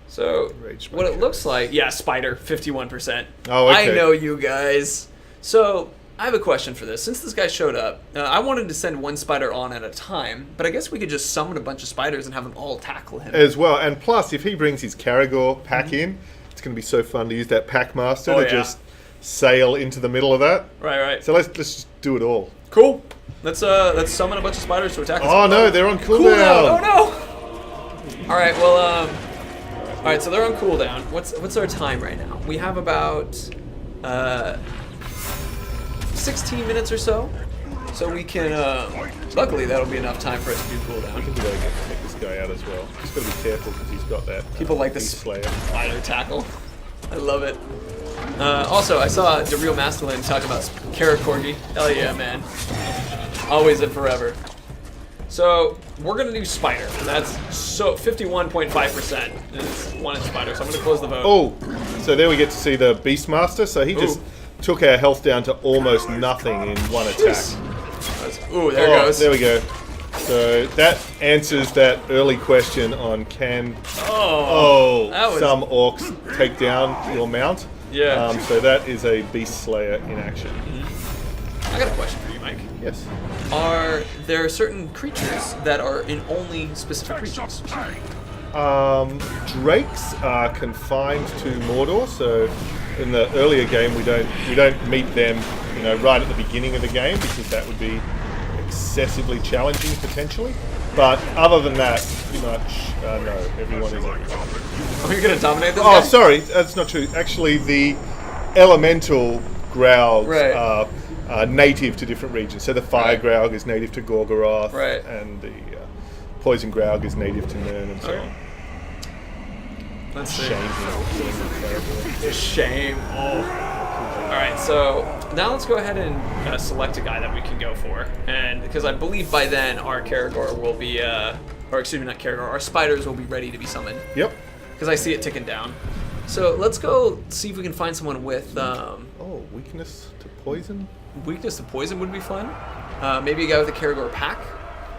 So, what it looks like... Yeah, Spider, 51%. Oh, okay. I know you guys. So, I have a question for this. Since this guy showed up, I wanted to send one spider on at a time, but I guess we could just summon a bunch of spiders and have them all tackle him. As well, and plus, if he brings his Caragor pack in, it's going to be so fun to use that Packmaster to just sail into the middle of that. Right. So let's just do it all. Cool. Let's summon a bunch of spiders to attack us. Oh no, they're on cooldown. Oh no! Alright, well, alright, so they're on cooldown. What's our time right now? We have about 16 minutes or so. So we can, luckily that'll be enough time for us to do cooldown. We can do that again to take this guy out as well. Just gotta be careful because he's got that. People like this Slayer spider tackle. I love it. Also, I saw the real masculine talk about Caracorgi. Hell yeah, man. Always and forever. So, we're gonna do spider. That's 51.5% is 1 in spider, so I'm gonna close the vote. Oh, so there we get to see the Beastmaster. So he just took our health down to almost nothing in one attack. Ooh, there it goes. There we go. So that answers that early question on can some orcs take down your mount. Yeah. So that is a Beast Slayer in action. I got a question for you, Mike. Yes. Are there certain creatures that are in only specific regions? Drakes are confined to Mordor, so in the earlier game we don't meet them, right at the beginning of the game because that would be excessively challenging potentially. But other than that, pretty much no, everyone is. Are you gonna dominate this? Oh, sorry, that's not true. Actually, the elemental graugs are native to different regions. So the fire graug is native to Gorgoroth, and the poison graug is native to Nirn, and so on. Let's see. Shame. Oh. All right, so now let's go ahead and select a guy that we can go for, and because I believe by then our caragor will be, or excuse me, not caragor, our spiders will be ready to be summoned. Yep. Because I see it ticking down. So let's go see if we can find someone with. Weakness to poison. Weakness to poison would be fun. Maybe a guy with a caragor pack,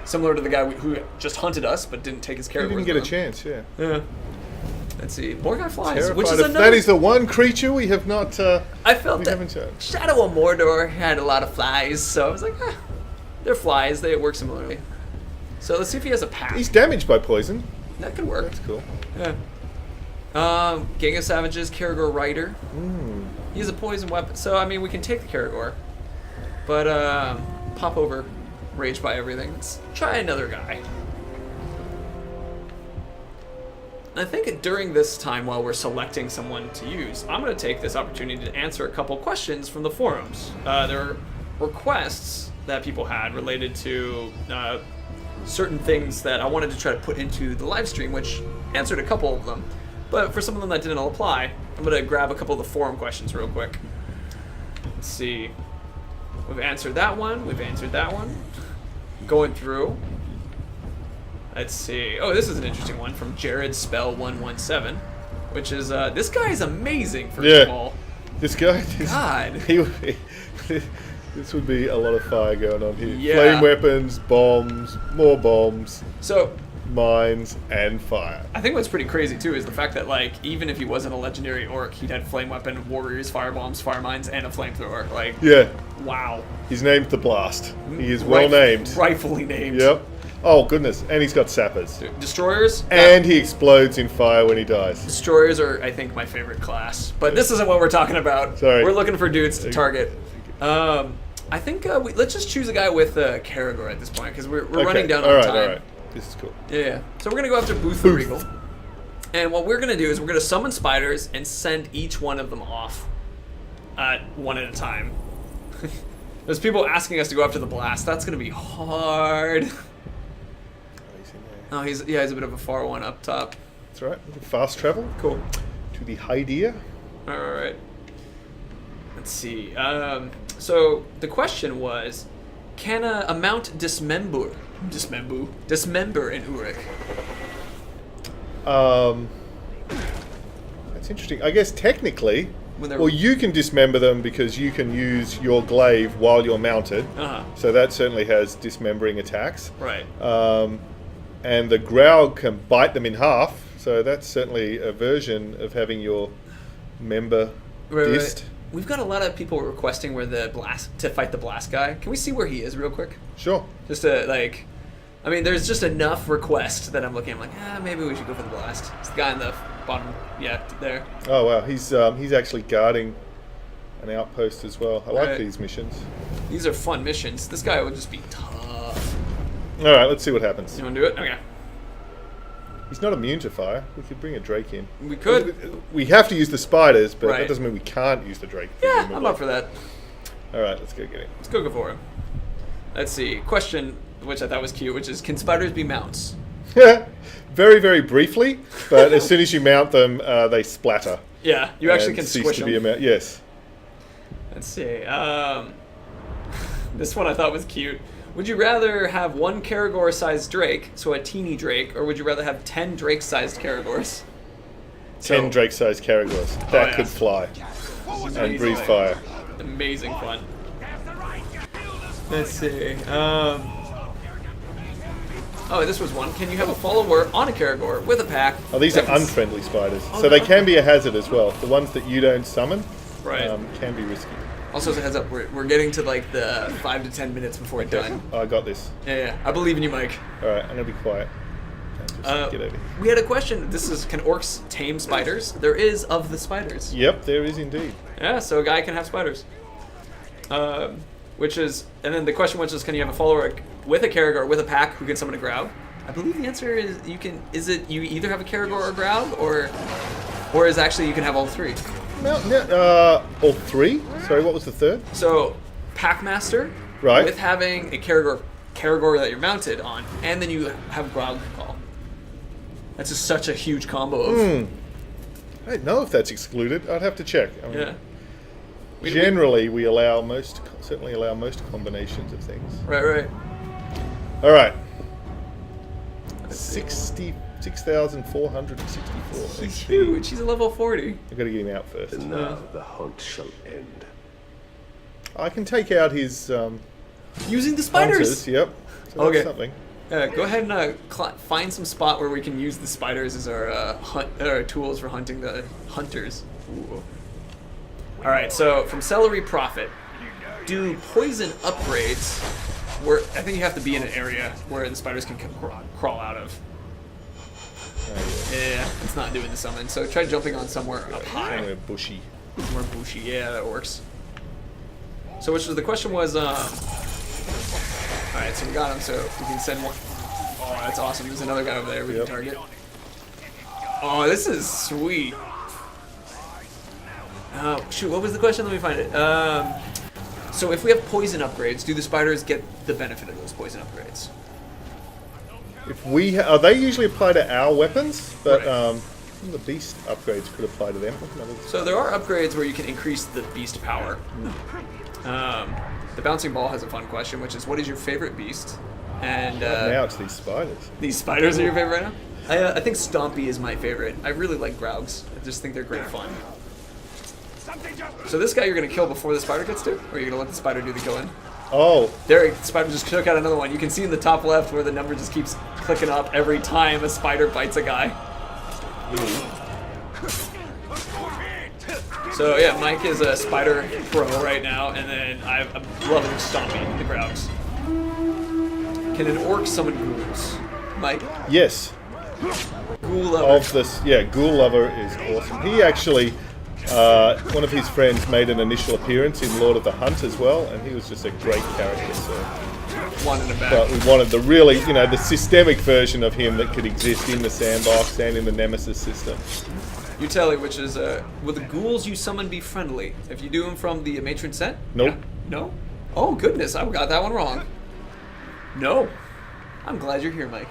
similar to the guy who just hunted us but didn't take his caragor. He didn't get a chance. Yeah. Yeah. Let's see. More guy flies, Terrified which is of, another. that is the one creature we have not. I felt that haven't shown. Shadow of Mordor had a lot of flies, so I was like, they're flies. They work similarly. So let's see if he has a pack. He's damaged by poison. That could work. That's cool. Yeah. Gang of Savages, Caragor Rider. He's a poison weapon, so I mean we can take the Caragor, but pop over, rage by everything. Let's try another guy. I think during this time while we're selecting someone to use, I'm going to take this opportunity to answer a couple questions from the forums. There are requests that people had related to certain things that I wanted to try to put into the live stream, which answered a couple of them. But for some of them that didn't all apply, I'm going to grab a couple of the forum questions real quick. Let's see. We've answered that one. We've answered that one. Going through. Let's see. Oh, this is an interesting one from Jared Spell 117, which is this guy is amazing. First of all, this guy. God, this would be a lot of fire going on here. Yeah. Flame weapons, bombs, more bombs. So. Mines and fire. I think what's pretty crazy too is the fact that like even if he wasn't a legendary orc, he'd had flame weapon, warriors, fire bombs, fire mines, and a flamethrower. Like wow. He's named the Blast. He is well named. Rightfully named. Yep. Oh goodness, and he's got sappers. Destroyers. And he explodes in fire when he dies. Destroyers are, I think, my favorite class. But this isn't what we're talking about. Sorry. We're looking for dudes to target. I think let's just choose a guy with caragor at this point because we're running down on time. All right. This is cool. Yeah. So we're going to go after Booth the Regal. And what we're going to do is we're going to summon spiders and send each one of them off one at a time. There's people asking us to go after the Blast. That's going to be hard. Oh, he's a bit of a far one up top. That's right. Fast travel. Cool. To the Hydia. All right. Let's see. So the question was, can a mount dismember in Uruk? That's interesting. I guess technically, you can dismember them because you can use your glaive while you're mounted. So that certainly has dismembering attacks. Right. And the Graug can bite them in half. So that's certainly a version of having your member dissed. Right. We've got a lot of people requesting to fight the Blast guy. Can we see where he is real quick? Sure. Just to there's just enough requests that I'm looking. I'm like, maybe we should go for the Blast. It's the guy in the bottom, there. Oh wow, he's actually guarding an outpost as well. I like these missions. These are fun missions. This guy would just be tough. All right, let's see what happens. You want to do it? Okay. He's not immune to fire. We could bring a Drake in. We could. We have to use the spiders, but that doesn't mean we can't use the Drake. Yeah, I'm up for that. All right, let's go get him. Let's go for him. Let's see. Question, which I thought was cute, which is, can spiders be mounts? Very, very briefly, but as soon as you mount them, they splatter. Yeah, you actually can squish them. Yes. Let's see. This one I thought was cute. Would you rather have one Caragor-sized Drake, so a teeny Drake, or would you rather have 10 Drake-sized Caragors? 10 Drake-sized Caragors. That could fly and breathe fire. amazing fun. Let's see. Oh, this was one. Can you have a follower on a caragor with a pack? Oh, these are unfriendly spiders, so they can be a hazard as well. The ones that you don't summon can be risky. Also, as a heads up, we're getting to like the 5 to 10 minutes before it's done. Oh, I got this. Yeah, I believe in you, Mike. All right, I'm gonna be quiet. Just get over here. We had a question. This is, can orcs tame spiders? There is of the spiders. Yep, there is indeed. Yeah, so a guy can have spiders. Which is, and then the question was just, can you have a follower with a caragor with a pack who can summon a Graug? I believe the answer is you can. Is it you either have a caragor or Graug, or is actually you can have all three? No, all three. Sorry, what was the third? So, Packmaster, right, with having a caragor that you're mounted on, and then you have Graug call. That's just such a huge combo of. I don't know if that's excluded. I'd have to check. I mean, Yeah. Generally, we certainly allow most combinations of things. Right. All right. 6,464. He's huge. He's a level 40. I've got to get him out first. And now the hunt shall end. I can take out his Using the spiders. hunters, yep. So Okay. that's something. Go ahead and find some spot where we can use the spiders as our tools for hunting the hunters. Ooh. All right, so from Celery Prophet, do poison upgrades where I think you have to be in an area where the spiders can crawl out of. Yeah, it's not doing the summon. So try jumping on somewhere up high. Somewhere bushy. Somewhere bushy. Yeah, that works. So which was the question was. All right, so we got him. So we can send one. Oh, that's awesome. There's another guy over there we can target. Oh, this is sweet. Shoot, what was the question? Let me find it. So if we have poison upgrades, do the spiders get the benefit of those poison upgrades? If we they usually apply to our weapons, but the beast upgrades could apply to them. So there are upgrades where you can increase the beast power. The bouncing ball has a fun question, which is, what is your favorite beast? And now it's these spiders. These spiders are your favorite right now? I think Stompy is my favorite. I really like Graugs. I just think they're great fun. So this guy you're going to kill before the spider gets to? Or are you going to let the spider do the killing? Oh. There, the spider just took out another one. You can see in the top left where the number just keeps clicking up every time a spider bites a guy. So yeah, Mike is a spider pro right now, and then I'm loving Stompy, the Graugs. Can an orc summon ghouls? Mike? Yes. Ghoul lover. Ghoul lover is awesome. He actually... one of his friends made an initial appearance in Lord of the Hunt as well, and he was just a great character. So, wanted him back. but we wanted the really, the systemic version of him that could exist in the sandbox and in the Nemesis system. You tell it, which is, will the ghouls you summon be friendly? If you do them from the matron set? Nope. Yeah. No? Oh, goodness, I got that one wrong. No. I'm glad you're here, Mike.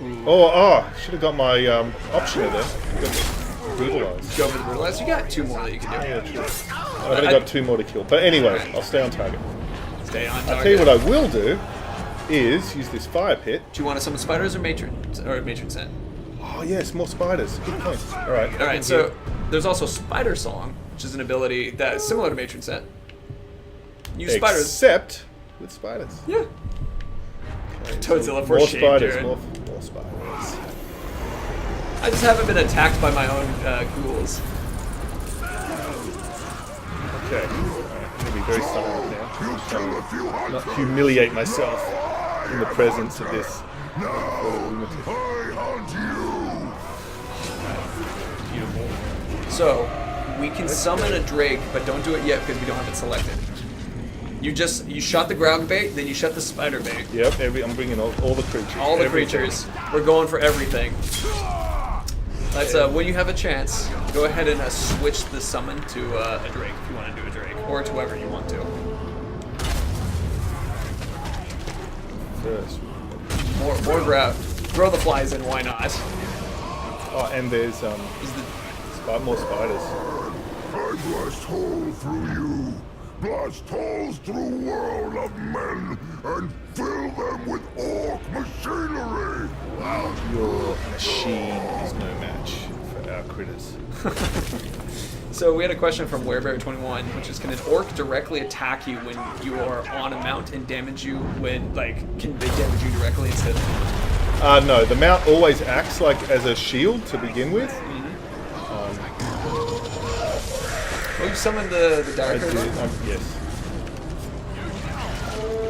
Ooh. Oh, should have got my option there. Brutalize. Go for the brutalize. You got two more that you can do. Yeah, true. I've only got two more to kill. But anyway, I'll stay on target. Stay on target. I'll tell you what I will do is use this fire pit. Do you want to summon spiders or matron set? Oh yes, more spiders. Good point. All right. So there's also Spider Song, which is an ability that is similar to matron set. Use spiders. Except with spiders. Yeah. Okay, Toadzilla for more shame, spiders. Jared. More spiders. I just haven't been attacked by my own ghouls. Okay. I'm going to be very silent now. Not humiliate myself in the presence of this. Beautiful. So, we can summon a Drake, but don't do it yet because we don't have it selected. You shot the Graug bait, then you shot the spider bait. Yep, I'm bringing all the creatures. All the creatures. We're going for everything. Let's, when you have a chance, go ahead and switch the summon to a Drake if you want to do a Drake, or to whoever you want to. First. More Graug. Throw the flies in, why not? Oh, and there's more spiders. I blast hole through you, blast holes through world of men, and fill them with orc machinery. Your machine is no match for our critters. So we had a question from Werebear21, which is, can an orc directly attack you when you are on a mount and damage you when, like, can they damage you directly instead of... No, the mount always acts like as a shield to begin with. Oh, you summoned the Direct? Yes.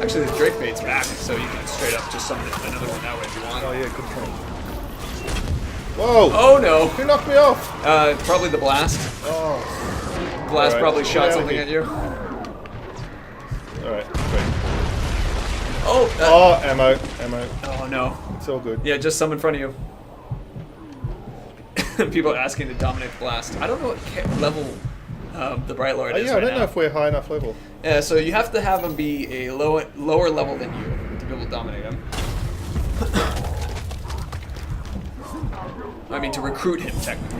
Actually, the Drake bait's back, so you can straight up just summon another one that way if you want. Oh yeah, good point. Whoa! Oh no! Who knocked me off? Probably the blast. Oh. Blast Alright, probably shot get out of something here. at you. Alright, great. Oh! Oh, ammo. Oh no. It's all good. Yeah, just some in front of you. People are asking to dominate the blast. I don't know what level the Bright Lord is Yeah, I don't know if we're high enough level. Yeah, so you have to have him be a lower level than you to be able to dominate him. I mean, to recruit him, technically.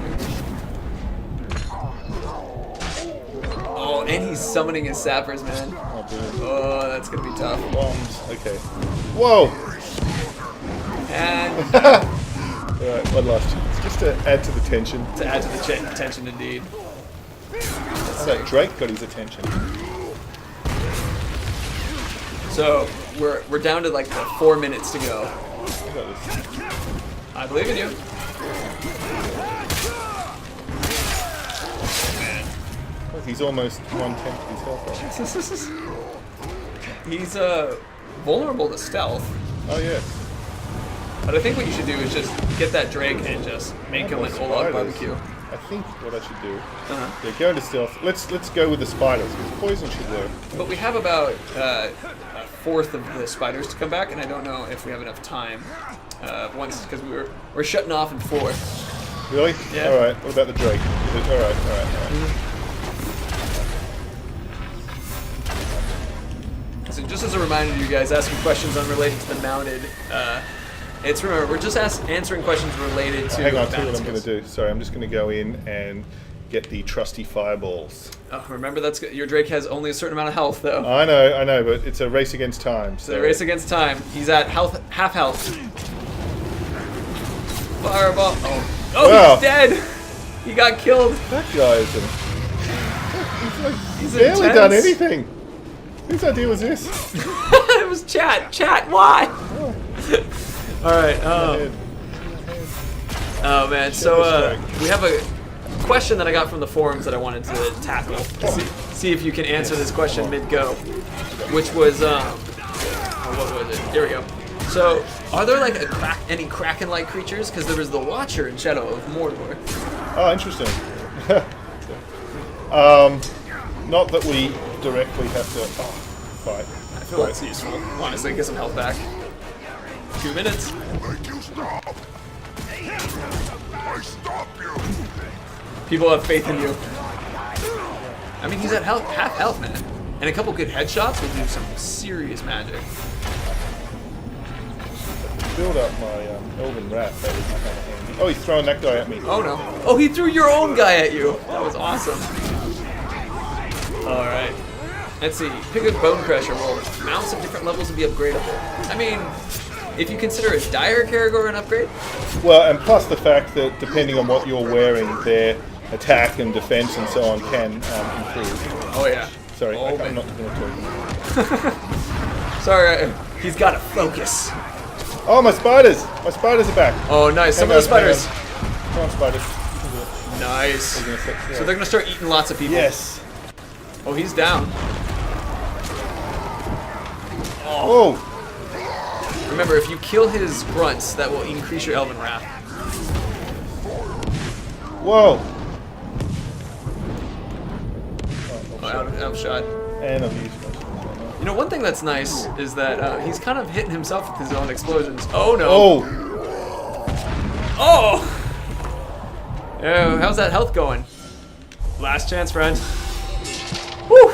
Oh, and he's summoning his sappers, man. Oh, brilliant. Oh, that's gonna be tough. Bombs. Okay. Whoa! And Alright, one last chance. Just to add to the tension. to add to the tension, indeed. So Drake got his attention. So we're down to like 4 minutes to go. I got this. I believe in you. Oh, he's almost 1/10 of his health. He's vulnerable to stealth. Oh yeah. But I think what you should do is just get that Drake and just make him an Olog barbecue. I think what I should do. Yeah, go into stealth. Let's go with the spiders because poison should work. But we have about a fourth of the spiders to come back, and I don't know if we have enough time. Once because we're shutting off in 4. Really? Yeah. All right. What about the Drake? All right. So just as a reminder to you guys, asking questions unrelated to the mounted. Remember, we're just answering questions related to. Hang on, tell you what I'm going to do. Sorry, I'm just going to go in and get the trusty fireballs. Oh, remember, your Drake has only a certain amount of health, though. I know, but it's a race against time. So race against time. He's at half health. Fireball. Oh, Wow. He's dead. He got killed. That guy he's barely intense. done anything. Whose idea was this? It was chat. Why? All right. Oh man. So we have a question that I got from the forums that I wanted to tackle. See if you can answer this question mid-go, which was what was it? Here we go. So, are there like any Kraken-like creatures? Because there was the Watcher in Shadow of Mordor. Oh, interesting. Not that we directly have to fight. I feel that's useful. Honestly, get some health back. 2 minutes. Make you stop. I stop you. People have faith in you. I mean, he's at half health, man. And a couple good headshots will do some serious magic. Build up my Elven Rat. That was kind of handy. Oh, he's throwing that guy at me. Oh no. Oh, he threw your own guy at you. That was awesome. Alright. Let's see. Pick a bone crusher. Well, mounts of different levels will be upgradable. I mean, if you consider a dire caragor an upgrade. Well, and plus the fact that depending on what you're wearing, their attack and defense and so on can improve. Oh yeah. Sorry, Oh, I'm not going to talk. Sorry, he's got to focus. Oh, my spiders! My spiders are back. Oh, nice. Some of the spiders. Come on, spiders. Nice. So they're gonna start eating lots of people. Yes. Oh, he's down. Oh. Remember, if you kill his grunts, that will increase your Elven Wrath. Whoa. Oh, outshot. And I've used my. You know, one thing that's nice is that he's kind of hitting himself with his own explosions. Oh no. Oh. Oh. Oh, how's that health going? Last chance, friend. Woo.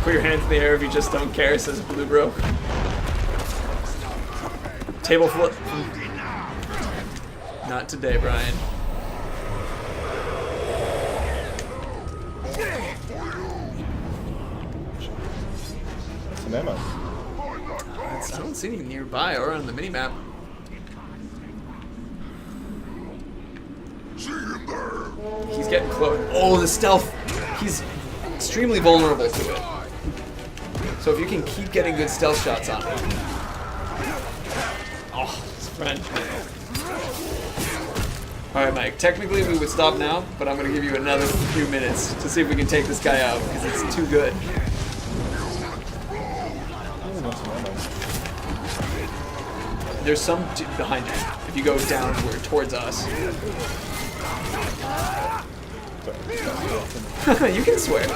Put your hands in the air if you just don't care, says Blue Bro. Table flip. Not today, Brian. That's an ammo. I don't see any nearby or on the minimap. See him there. He's getting close. Oh, the stealth. He's extremely vulnerable to it. So if you can keep getting good stealth shots on him. Oh, his friend. Alright, Mike. Technically, we would stop now, but I'm going to give you another few minutes to see if we can take this guy out, because it's too good. There's some behind you. If you go downward towards us. You can swear.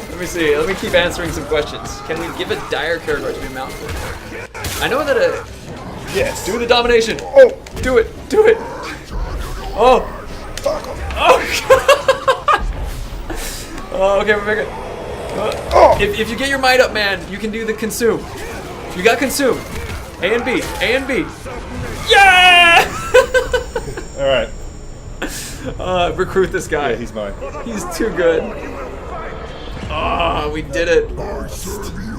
Let me see. Let me keep answering some questions. Can we give a dire caragor to be mounted? I know that a... Yes. Do the domination. Oh. Do it. Do it. Oh. Oh, God. Oh, okay, we're making... If you get your might up, man, you can do the consume. You got consume. A and B. A and B. Yeah! Alright. Recruit this guy. Yeah, he's mine. He's too good. Oh, we did it. I serve you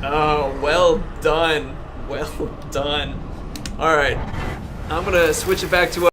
now. Oh, well done. Well done. Alright. I'm gonna switch it back to